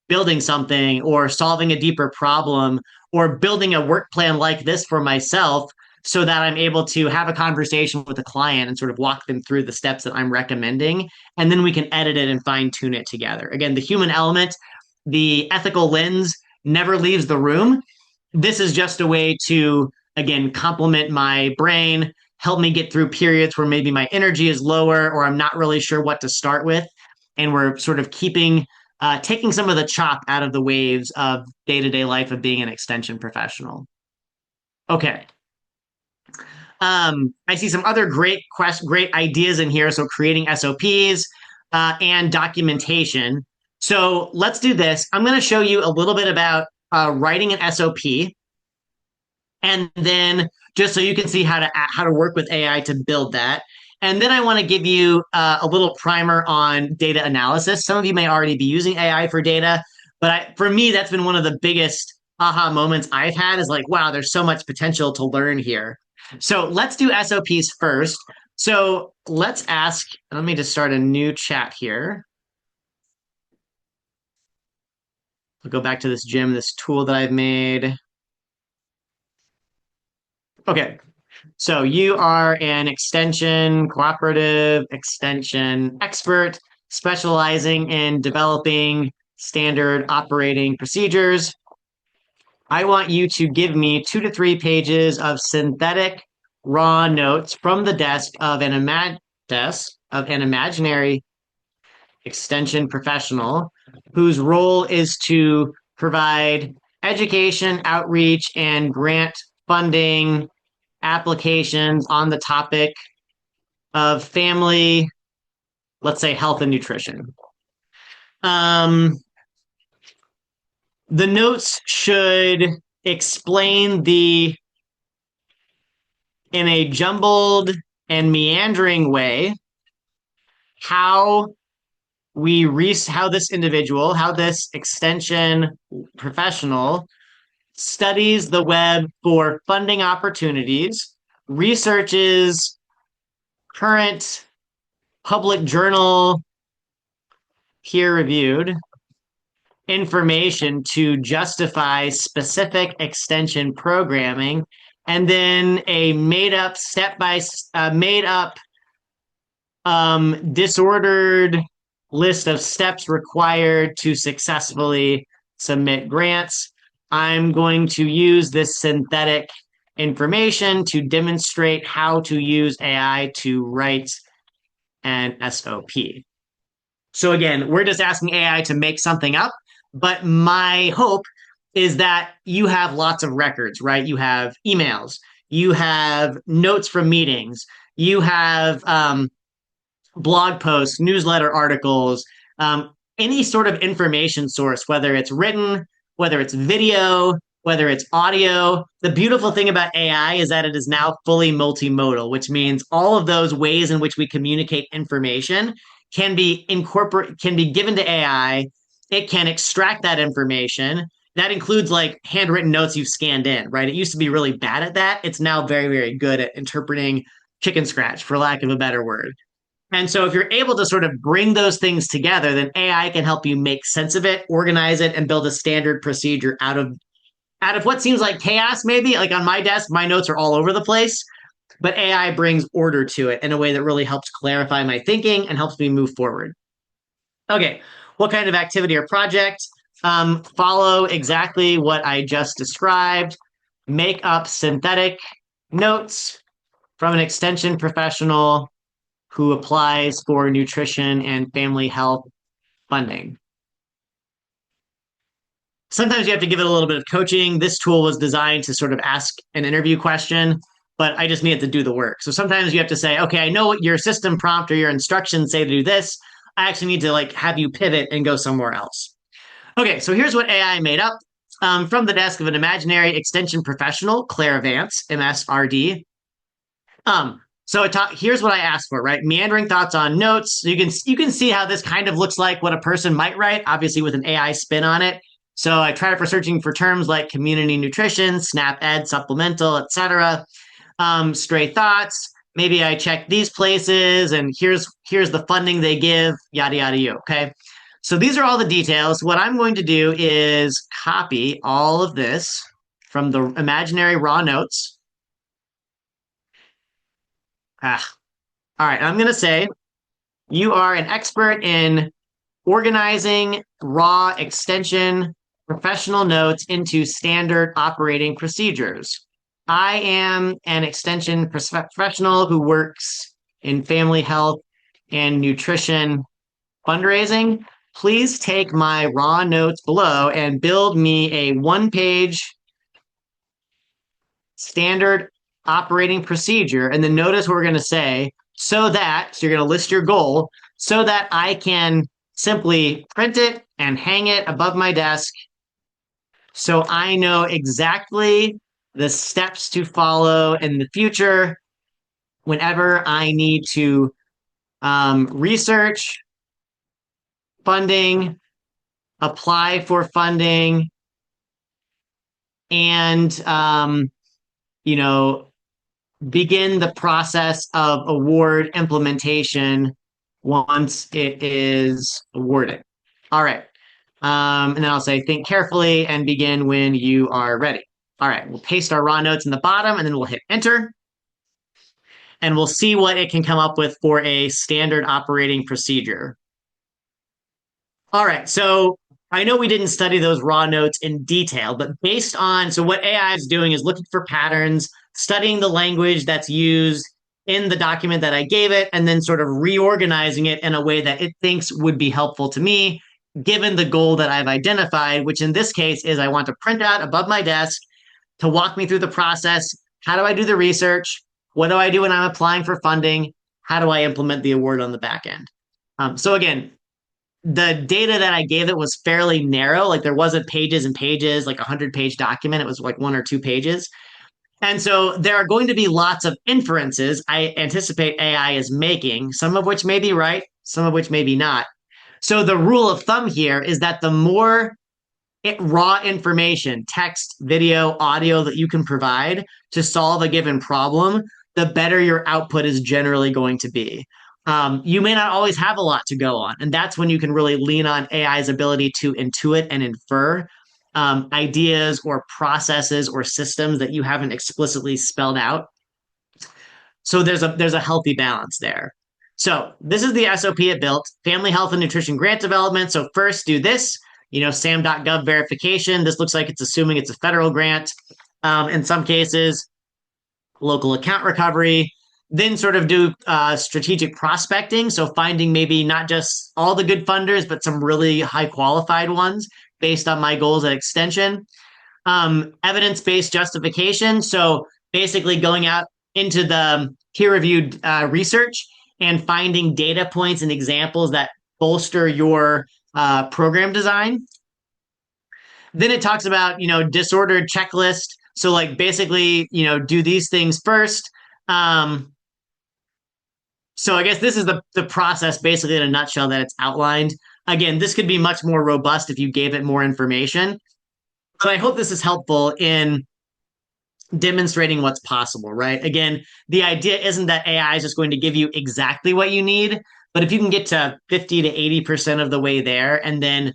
building something or solving a deeper problem or building a work plan like this for myself so that I'm able to have a conversation with a client and sort of walk them through the steps that I'm recommending. And then we can edit it and fine tune it together. Again, the human element, the ethical lens never leaves the room. This is just a way to, again, complement my brain, help me get through periods where maybe my energy is lower or I'm not really sure what to start with. And we're sort of taking some of the chop out of the waves of day to day life of being an extension professional. Okay. I see some other great ideas in here. So creating SOPs and documentation. So let's do this. I'm going to show you a little bit about writing an SOP, and then just so you can see how to work with AI to build that. And then I want to give you a little primer on data analysis. Some of you may already be using AI for data, but for me, that's been one of the biggest aha moments I've had is like, wow, there's so much potential to learn here. So let's do SOPs first. So let's ask, let me just start a new chat here. I'll go back to this Jim, this tool that I've made. Okay, so you are an cooperative extension expert specializing in developing standard operating procedures. I want you to give me 2 to 3 pages of synthetic raw notes from the desk of an imaginary extension professional whose role is to provide education, outreach, and grant funding applications on the topic of family, let's say health and nutrition. The notes should explain in a jumbled and meandering way, how this extension professional studies the web for funding opportunities, researches current public journal peer-reviewed information to justify specific extension programming, and then a made-up disordered list of steps required to successfully submit grants. I'm going to use this synthetic information to demonstrate how to use AI to write an SOP. So again, we're just asking AI to make something up, but my hope is that you have lots of records, right? You have emails, you have notes from meetings, you have blog posts, newsletter articles, any sort of information source, whether it's written, whether it's video, whether it's audio. The beautiful thing about AI is that it is now fully multimodal, which means all of those ways in which we communicate information can be given to AI. It can extract that information. That includes like handwritten notes you've scanned in, right? It used to be really bad at that. It's now very, very good at interpreting chicken scratch, for lack of a better word. And so if you're able to sort of bring those things together, then AI can help you make sense of it, organize it, and build a standard procedure out of what seems like chaos, maybe. Like on my desk, my notes are all over the place. but AI brings order to it in a way that really helps clarify my thinking and helps me move forward. Okay, what kind of activity or project? Follow exactly what I just described. Make up synthetic notes from an extension professional who applies for nutrition and family health funding. Sometimes you have to give it a little bit of coaching. This tool was designed to sort of ask an interview question, but I just needed to do the work. So sometimes you have to say, okay, I know what your system prompt or your instructions say to do this. I actually need to like have you pivot and go somewhere else. Okay, so here's what AI made up. From the desk of an imaginary extension professional, Claire Vance, MSRD. Here's what I asked for, right? Meandering thoughts on notes. You can see how this kind of looks like what a person might write, obviously with an AI spin on it. So I tried it for searching for terms like community nutrition, SNAP Ed, supplemental, etc. Stray thoughts. Maybe I check these places, and here's the funding they give, yada yada yada. Okay. So these are all the details. What I'm going to do is copy all of this from the imaginary raw notes. All right, I'm going to say you are an expert in organizing raw extension professional notes into standard operating procedures. I am an extension professional who works in family health and nutrition fundraising. Please take my raw notes below and build me a one-page standard operating procedure. And then notice what we're going to say so you're going to list your goal so that I can simply print it and hang it above my desk so I know exactly the steps to follow in the future whenever I need to research funding, apply for funding, and you know, begin the process of award implementation once it is awarded. All right. And then I'll say, think carefully and begin when you are ready. All right. We'll paste our raw notes in the bottom and then we'll hit enter. And we'll see what it can come up with for a standard operating procedure. All right. So I know we didn't study those raw notes in detail, but so what AI is doing is looking for patterns, studying the language that's used in the document that I gave it, and then sort of reorganizing it in a way that it thinks would be helpful to me, given the goal that I've identified, which in this case is I want to print out above my desk to walk me through the process. How do I do the research? What do I do when I'm applying for funding? How do I implement the award on the back end? So again, the data that I gave it was fairly narrow. Like there wasn't pages and pages, like a 100-page document. It was like 1 or 2 pages. And so there are going to be lots of inferences I anticipate AI is making, some of which may be right, some of which may be not. So the rule of thumb here is that the more raw information, text, video, audio that you can provide to solve a given problem, the better your output is generally going to be. You may not always have a lot to go on, and that's when you can really lean on AI's ability to intuit and infer ideas or processes or systems that you haven't explicitly spelled out. So there's a healthy balance there. So this is the SOP it built: family health and nutrition grant development. So first do this, SAM.gov verification. This looks like it's assuming it's a federal grant. In some cases, local account recovery. Then sort of do strategic prospecting. So finding maybe not just all the good funders, but some really high qualified ones based on my goals at Extension. Evidence-based justification. So basically going out into the peer-reviewed research and finding data points and examples that bolster your program design. Then it talks about, disordered checklist. So like basically, do these things first. So I guess this is the process basically in a nutshell that it's outlined. Again, this could be much more robust if you gave it more information. But I hope this is helpful in demonstrating what's possible, right? Again, the idea isn't that AI is just going to give you exactly what you need, but if you can get to 50 to 80% of the way there and then,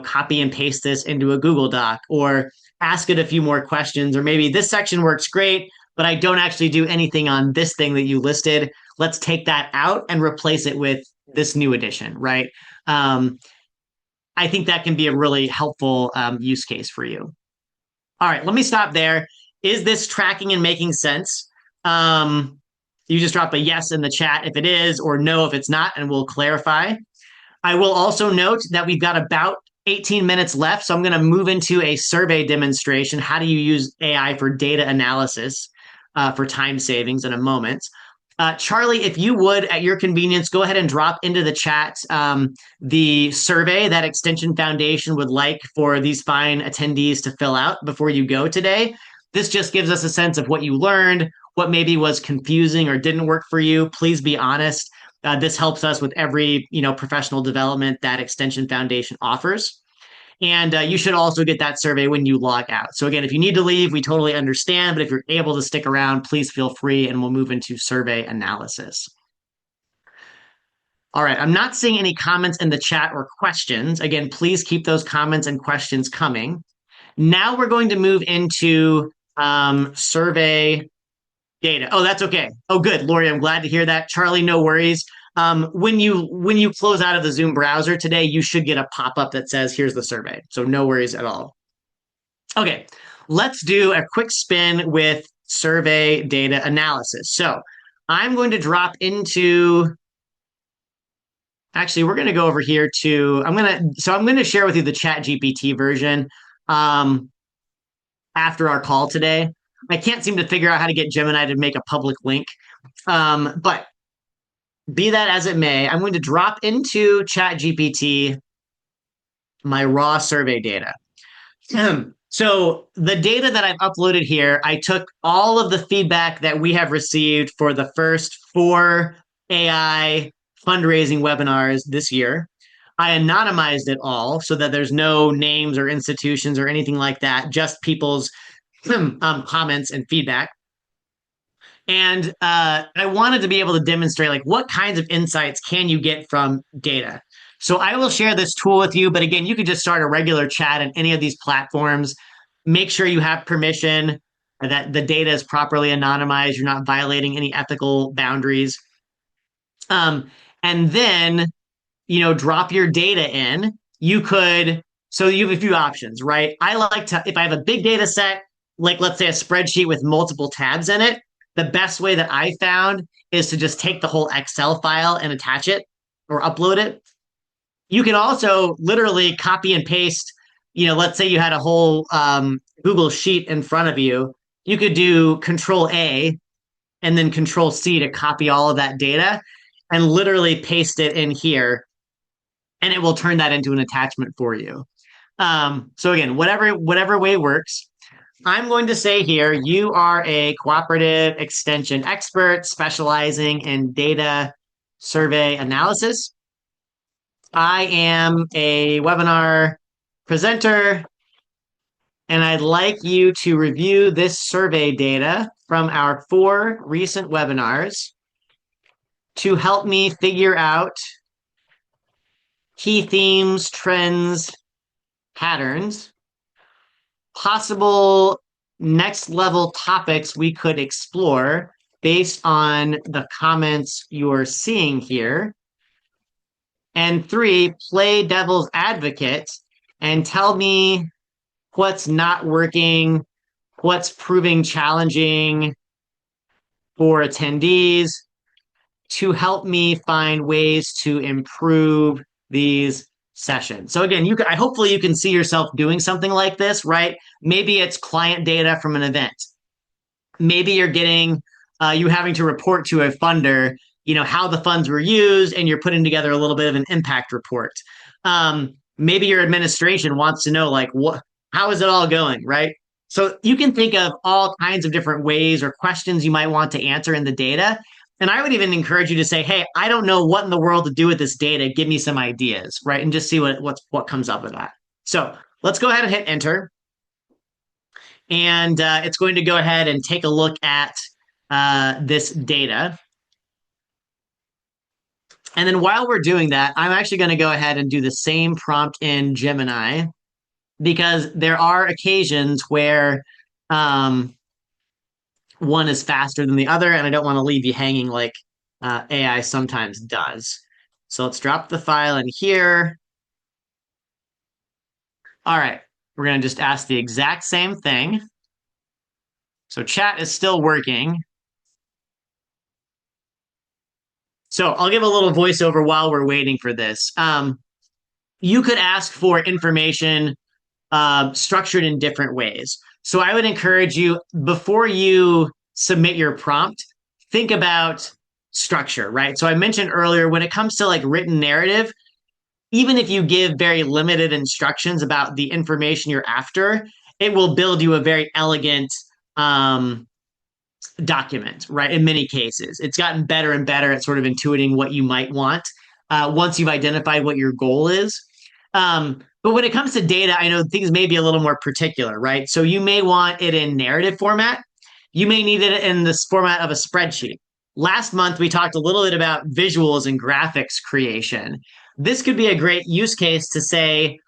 copy and paste this into a Google Doc or ask it a few more questions, or maybe this section works great, but I don't actually do anything on this thing that you listed. Let's take that out and replace it with this new addition, right? Um, I think that can be a really helpful use case for you. All right, let me stop there. Is this tracking and making sense? Um, you just drop a yes in the chat if it is, or no if it's not, and we'll clarify. I will also note that we've got about 18 minutes left, so I'm going to move into a survey demonstration. How do you use AI for data analysis for time savings in a moment? Charlie, if you would, at your convenience, go ahead and drop into the chat the survey that Extension Foundation would like for these fine attendees to fill out before you go today. This just gives us a sense of what you learned, what maybe was confusing or didn't work for you. Please be honest. This helps us with every professional development that Extension Foundation offers. And you should also get that survey when you log out. So again, if you need to leave, we totally understand. But if you're able to stick around, please feel free, and we'll move into survey analysis. All right, I'm not seeing any comments in the chat or questions. Again, please keep those comments and questions coming. Now we're going to move into survey data. Oh, that's okay. Oh, good, Lori. I'm glad to hear that. Charlie, no worries. When you close out of the Zoom browser today, you should get a pop-up that says, "Here's the survey." So no worries at all. Okay, let's do a quick spin with survey data analysis. So I'm going to drop into. Actually, we're going to go over here to. I'm going to share with you the Chat GPT version. Um, After our call today. I can't seem to figure out how to get Gemini to make a public link. But be that as it may, I'm going to drop into ChatGPT my raw survey data. So the data that I've uploaded here, I took all of the feedback that we have received for the first 4 AI fundraising webinars this year. I anonymized it all so that there's no names or institutions or anything like that, just people's comments and feedback. And I wanted to be able to demonstrate like what kinds of insights can you get from data. So I will share this tool with you, but again, you can just start a regular chat in any of these platforms. Make sure you have permission, that the data is properly anonymized. You're not violating any ethical boundaries. And then, drop your data in. You could, so you have a few options, right? I like to, if I have a big data set, like let's say a spreadsheet with multiple tabs in it, the best way that I found is to just take the whole Excel file and attach it or upload it. You can also literally copy and paste, let's say you had a whole Google sheet in front of you. You could do Control A and then Control C to copy all of that data and literally paste it in here, and it will turn that into an attachment for you. So again, whatever way works. I'm going to say here, you are a cooperative extension expert specializing in data survey analysis. I am a webinar presenter, and I'd like you to review this survey data from our 4 recent webinars to help me figure out key themes, trends, patterns, possible next level topics we could explore based on the comments you're seeing here. And 3, play devil's advocate and tell me what's not working, what's proving challenging for attendees to help me find ways to improve these sessions. So again, hopefully you can see yourself doing something like this, right? Maybe it's client data from an event. Maybe you're getting you having to report to a funder, how the funds were used, and you're putting together a little bit of an impact report. Maybe your administration wants to know how is it all going, right? So you can think of all kinds of different ways or questions you might want to answer in the data. And I would even encourage you to say, "Hey, I don't know what in the world to do with this data. Give me some ideas," right? And just see what comes up with that. So let's go ahead and hit enter. And it's going to go ahead and take a look at this data. And then while we're doing that, I'm actually going to go ahead and do the same prompt in Gemini, because there are occasions where one is faster than the other, and I don't want to leave you hanging like AI sometimes does. So let's drop the file in here. All right, we're going to just ask the exact same thing. So chat is still working. So I'll give a little voiceover while we're waiting for this. You could ask for information structured in different ways. So I would encourage you, before you submit your prompt, think about structure, right? So I mentioned earlier, when it comes to like written narrative, even if you give very limited instructions about the information you're after, it will build you a very elegant um, document, right? In many cases, it's gotten better and better at sort of intuiting what you might want once you've identified what your goal is. But when it comes to data, I know things may be a little more particular, right? So you may want it in narrative format. You may need it in this format of a spreadsheet. Last month, we talked a little bit about visuals and graphics creation. This could be a great use case to say,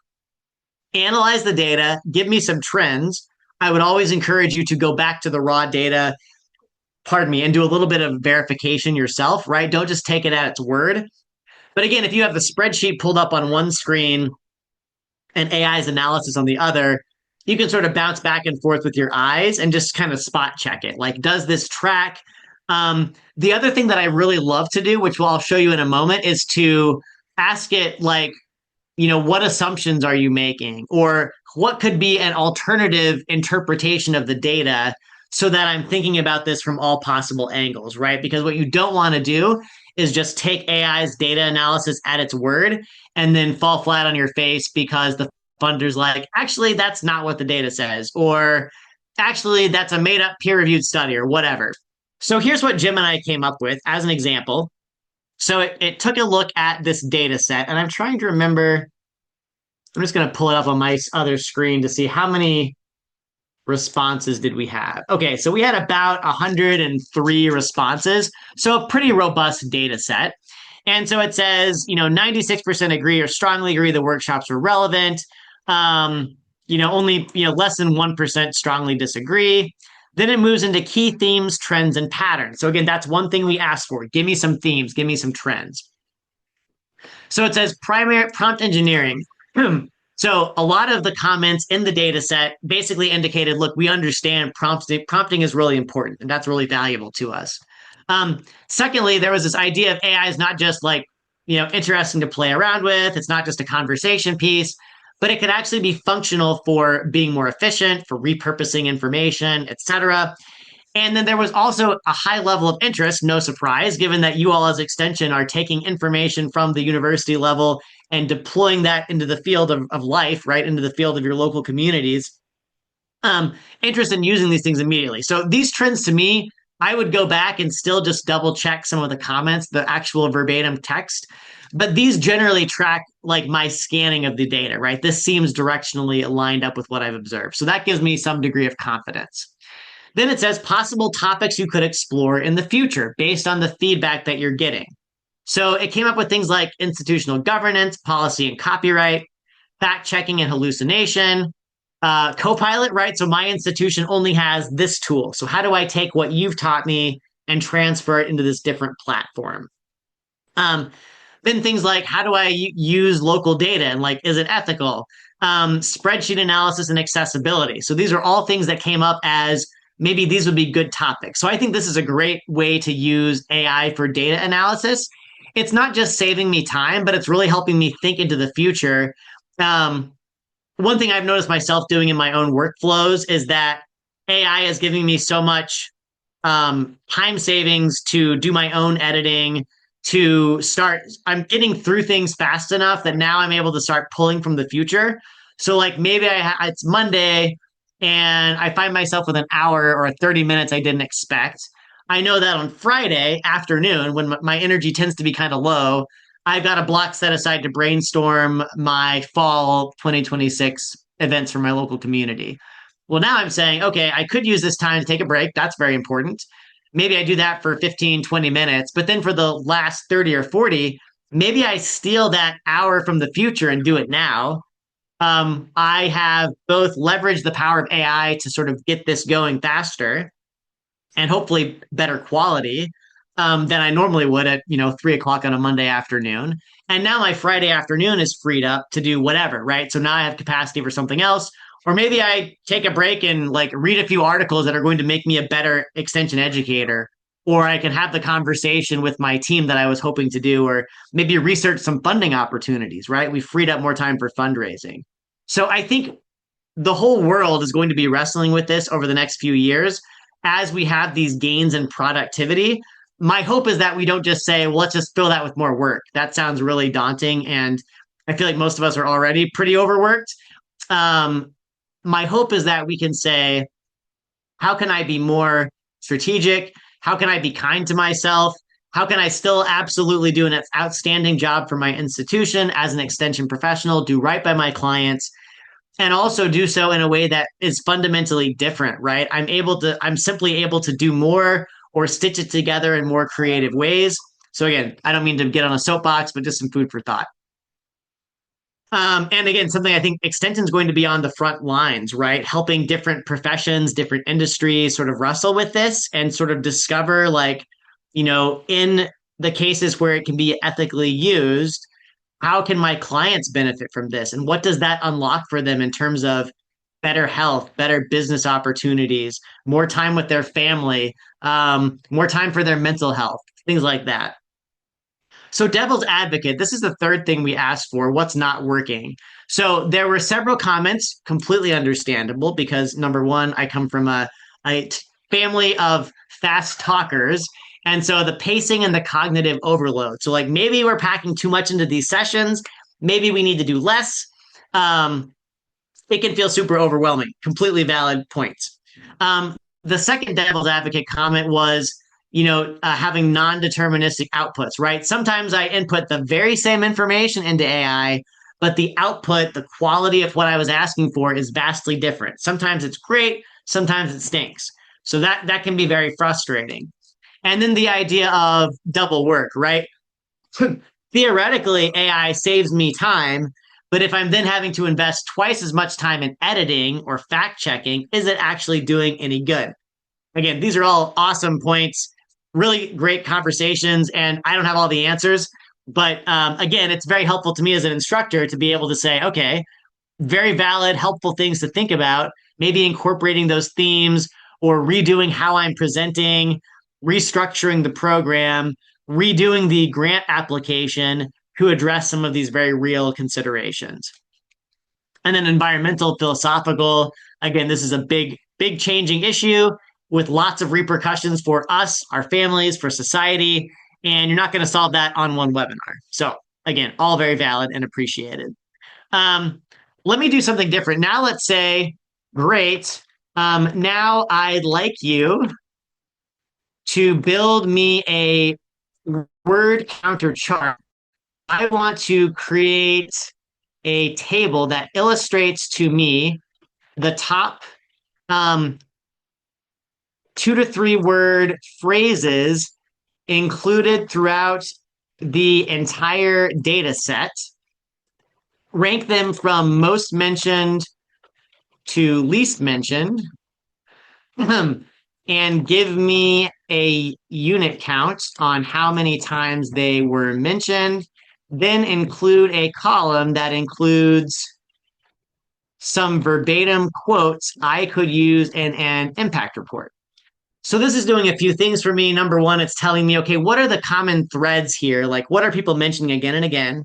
analyze the data, give me some trends. I would always encourage you to go back to the raw data, pardon me, and do a little bit of verification yourself, right? Don't just take it at its word. But again, if you have the spreadsheet pulled up on one screen and AI's analysis on the other, you can sort of bounce back and forth with your eyes and just kind of spot check it. Like, does this track? The other thing that I really love to do, which I'll show you in a moment, is to ask it, like, what assumptions are you making? Or what could be an alternative interpretation of the data so that I'm thinking about this from all possible angles, right? Because what you don't want to do is just take AI's data analysis at its word and then fall flat on your face because the funder's like, actually, that's not what the data says, or actually, that's a made up peer reviewed study, or whatever. So here's what Jim and I came up with as an example. So it took a look at this data set, and I'm trying to remember. I'm just going to pull it up on my other screen to see how many responses did we have. Okay, so we had about 103 responses, so a pretty robust data set. And so it says, 96% agree or strongly agree the workshops were relevant. Only, less than 1% strongly disagree. Then it moves into key themes, trends, and patterns. So again, that's one thing we asked for. Give me some themes, give me some trends. So it says primary prompt engineering. So a lot of the comments in the data set basically indicated, look, we understand prompting is really important, and that's really valuable to us. Secondly, there was this idea of AI is not just like, interesting to play around with. It's not just a conversation piece, but it could actually be functional for being more efficient, for repurposing information, et cetera. And then there was also a high level of interest, no surprise, given that you all as Extension are taking information from the university level and deploying that into the field of life, right, into the field of your local communities. Interest in using these things immediately. So these trends to me, I would go back and still just double check some of the comments, the actual verbatim text. But these generally track like my scanning of the data, right? This seems directionally aligned up with what I've observed. So that gives me some degree of confidence. Then it says possible topics you could explore in the future based on the feedback that you're getting. So it came up with things like institutional governance, policy and copyright, fact checking and hallucination, Copilot, right? So my institution only has this tool. So how do I take what you've taught me and transfer it into this different platform? Um, then things like how do I use local data and like is it ethical? Spreadsheet analysis and accessibility. So these are all things that came up as maybe these would be good topics. So I think this is a great way to use AI for data analysis. It's not just saving me time, but it's really helping me think into the future. One thing I've noticed myself doing in my own workflows is that AI is giving me so much time savings to do my own editing, to start. I'm getting through things fast enough that now I'm able to start pulling from the future. So like maybe it's Monday and I find myself with an hour or 30 minutes I didn't expect. I know that on Friday afternoon, when my energy tends to be kind of low, I've got a block set aside to brainstorm my fall 2026 events for my local community. Well, now I'm saying, okay, I could use this time to take a break. That's very important. Maybe I do that for 15, 20 minutes. But then for the last 30 or 40, maybe I steal that hour from the future and do it now. I have both leveraged the power of AI to sort of get this going faster. and hopefully better quality than I normally would at 3 o'clock on a Monday afternoon. And now my Friday afternoon is freed up to do whatever, right? So now I have capacity for something else. Or maybe I take a break and like read a few articles that are going to make me a better extension educator. Or I can have the conversation with my team that I was hoping to do, or maybe research some funding opportunities, right? We freed up more time for fundraising. So I think the whole world is going to be wrestling with this over the next few years as we have these gains in productivity. My hope is that we don't just say, well, let's just fill that with more work. That sounds really daunting. And I feel like most of us are already pretty overworked. Um, my hope is that we can say, how can I be more strategic? How can I be kind to myself? How can I still absolutely do an outstanding job for my institution as an extension professional, do right by my clients, and also do so in a way that is fundamentally different, right? I'm simply able to do more or stitch it together in more creative ways. So again, I don't mean to get on a soapbox, but just some food for thought. And again, something I think extension is going to be on the front lines, right? Helping different professions, different industries sort of wrestle with this and sort of discover, like, in the cases where it can be ethically used, how can my clients benefit from this? And what does that unlock for them in terms of better health, better business opportunities, more time with their family, more time for their mental health, things like that. So, devil's advocate, this is the third thing we asked for, what's not working. So, there were several comments, completely understandable, because number one, I come from a family of fast talkers. And so the pacing and the cognitive overload. So, like, maybe we're packing too much into these sessions. Maybe we need to do less. Um, it can feel super overwhelming. Completely valid points. The second devil's advocate comment was, having non-deterministic outputs, right? Sometimes I input the very same information into AI, but the output, the quality of what I was asking for is vastly different. Sometimes it's great, sometimes it stinks. So that can be very frustrating. And then the idea of double work, right? Theoretically, AI saves me time, but if I'm then having to invest twice as much time in editing or fact checking, is it actually doing any good? Again, these are all awesome points, really great conversations, and I don't have all the answers. But again, it's very helpful to me as an instructor to be able to say, okay, very valid, helpful things to think about, maybe incorporating those themes or redoing how I'm presenting, restructuring the program, redoing the grant application to address some of these very real considerations. And then environmental, philosophical. Again, this is a big, big changing issue with lots of repercussions for us, our families, for society. And you're not going to solve that on one webinar. So, again, all very valid and appreciated. Um, Let me do something different. Now, let's say, great. Now, I'd like you to build me a word counter chart. I want to create a table that illustrates to me the top 2 to 3 word phrases included throughout the entire data set, rank them from most mentioned to least mentioned, and give me a unit count on how many times they were mentioned. Then include a column that includes some verbatim quotes I could use in an impact report. So this is doing a few things for me. Number one, it's telling me, okay, what are the common threads here? Like, what are people mentioning again and again?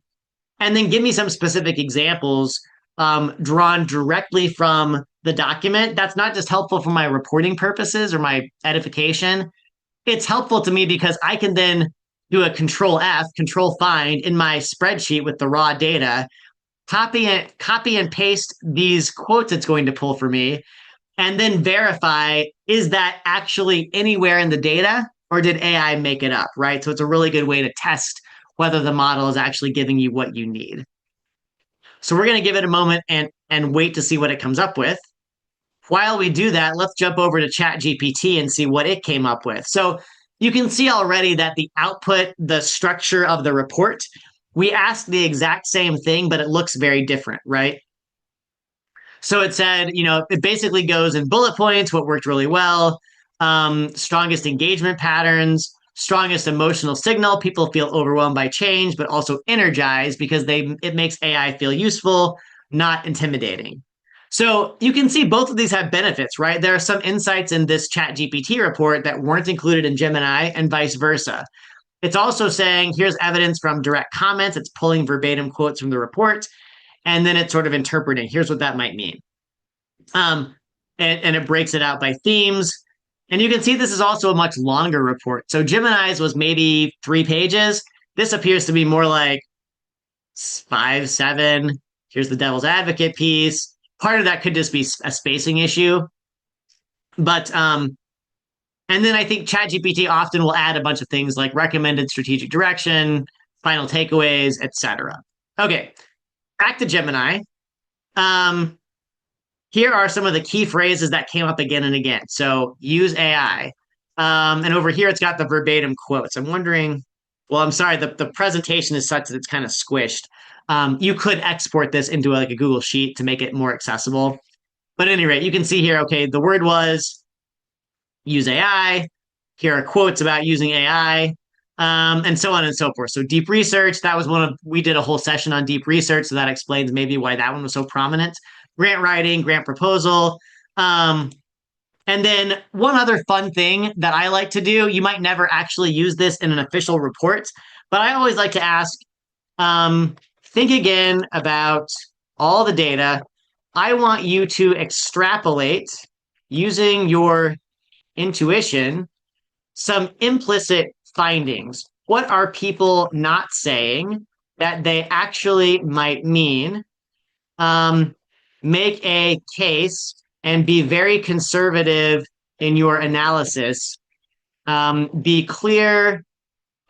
And then give me some specific examples drawn directly from the document. That's not just helpful for my reporting purposes or my edification. It's helpful to me because I can then do a control F, control find in my spreadsheet with the raw data, copy and paste these quotes it's going to pull for me, and then verify, is that actually anywhere in the data or did AI make it up, right? So it's a really good way to test whether the model is actually giving you what you need. So we're going to give it a moment and wait to see what it comes up with. While we do that, let's jump over to ChatGPT and see what it came up with. So you can see already that the output, the structure of the report, we asked the exact same thing, but it looks very different, right? So it said, it basically goes in bullet points, what worked really well, strongest engagement patterns, strongest emotional signal. People feel overwhelmed by change, but also energized because it makes AI feel useful, not intimidating. So you can see both of these have benefits, right? There are some insights in this Chat GPT report that weren't included in Gemini and vice versa. It's also saying here's evidence from direct comments. It's pulling verbatim quotes from the report, and then it's sort of interpreting. Here's what that might mean. Um, and it breaks it out by themes. And you can see this is also a much longer report. So Gemini's was maybe 3 pages. This appears to be more like 5, 7. Here's the devil's advocate piece. Part of that could just be a spacing issue. But and then I think ChatGPT often will add a bunch of things like recommended strategic direction, final takeaways, etc. Okay, back to Gemini. Um, Here are some of the key phrases that came up again and again. So use AI. And over here, it's got the verbatim quotes. I'm wondering, well, I'm sorry, the presentation is such that it's kind of squished. You could export this into like a Google Sheet to make it more accessible. But at any rate, you can see here, okay, the word was use AI. Here are quotes about using AI, and so on and so forth. So deep research, that was we did a whole session on deep research. So that explains maybe why that one was so prominent. Grant writing, grant proposal. Um, and then one other fun thing that I like to do, you might never actually use this in an official report, but I always like to ask, think again about all the data. I want you to extrapolate using your intuition some implicit findings. What are people not saying that they actually might mean? Um, Make a case and be very conservative in your analysis. Be clear,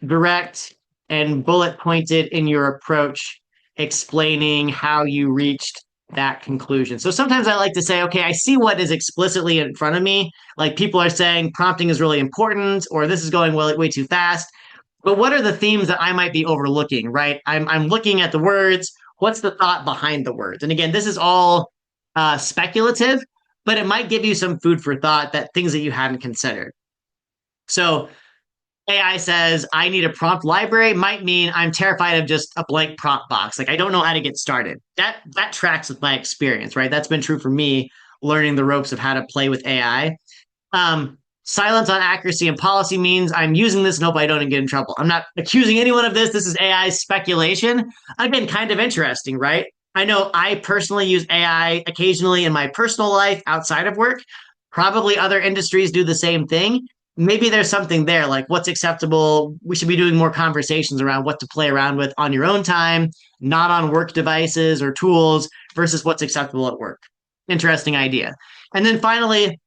direct, and bullet pointed in your approach, explaining how you reached that conclusion. So sometimes I like to say, okay, I see what is explicitly in front of me. Like people are saying prompting is really important, or this is going way too fast. But what are the themes that I might be overlooking, right? I'm looking at the words. What's the thought behind the words? And again, this is all speculative, but it might give you some food for thought that things that you hadn't considered. So AI says I need a prompt library might mean I'm terrified of just a blank prompt box. Like I don't know how to get started. That tracks with my experience, right? That's been true for me learning the ropes of how to play with AI. Silence on accuracy and policy means I'm using this and hope I don't get in trouble. I'm not accusing anyone of this. This is AI speculation. Again, kind of interesting, right? I know I personally use AI occasionally in my personal life outside of work. Probably other industries do the same thing. Maybe there's something there, like what's acceptable. We should be doing more conversations around what to play around with on your own time, not on work devices or tools versus what's acceptable at work. Interesting idea. And then finally,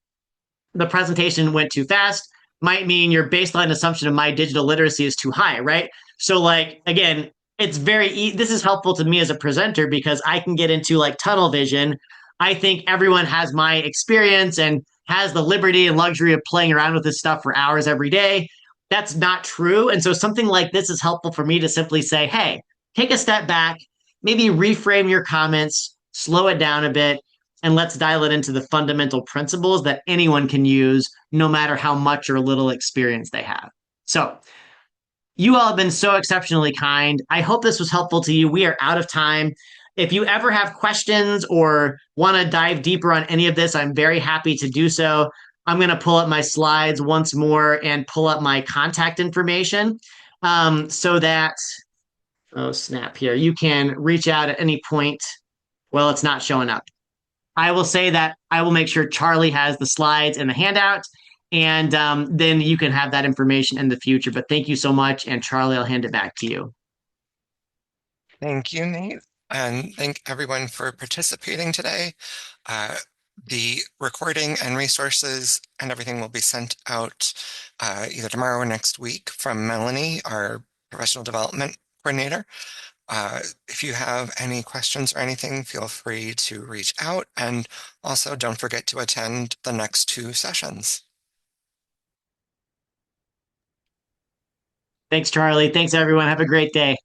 the presentation went too fast might mean your baseline assumption of my digital literacy is too high, right? So, like, again, it's this is helpful to me as a presenter because I can get into like tunnel vision. I think everyone has my experience and has the liberty and luxury of playing around with this stuff for hours every day. That's not true. And so, something like this is helpful for me to simply say, hey, take a step back, maybe reframe your comments, slow it down a bit, and let's dial it into the fundamental principles that anyone can use no matter how much or little experience they have. So, you all have been so exceptionally kind. I hope this was helpful to you. We are out of time. If you ever have questions or want to dive deeper on any of this, I'm very happy to do so. I'm going to pull up my slides once more and pull up my contact information so that, oh, snap here, you can reach out at any point. Well, it's not showing up. I will say that I will make sure Charlie has the slides and the handout, and then you can have that information in the future. But thank you so much. And Charlie, I'll hand it back to you. Thank you, Nate, and thank everyone for participating today. The recording and resources and everything will be sent out either tomorrow or next week from Melanie, our professional development coordinator. If you have any questions or anything, feel free to reach out. And also don't forget to attend the next 2 sessions. Thanks, Charlie. Thanks, everyone. Have a great day.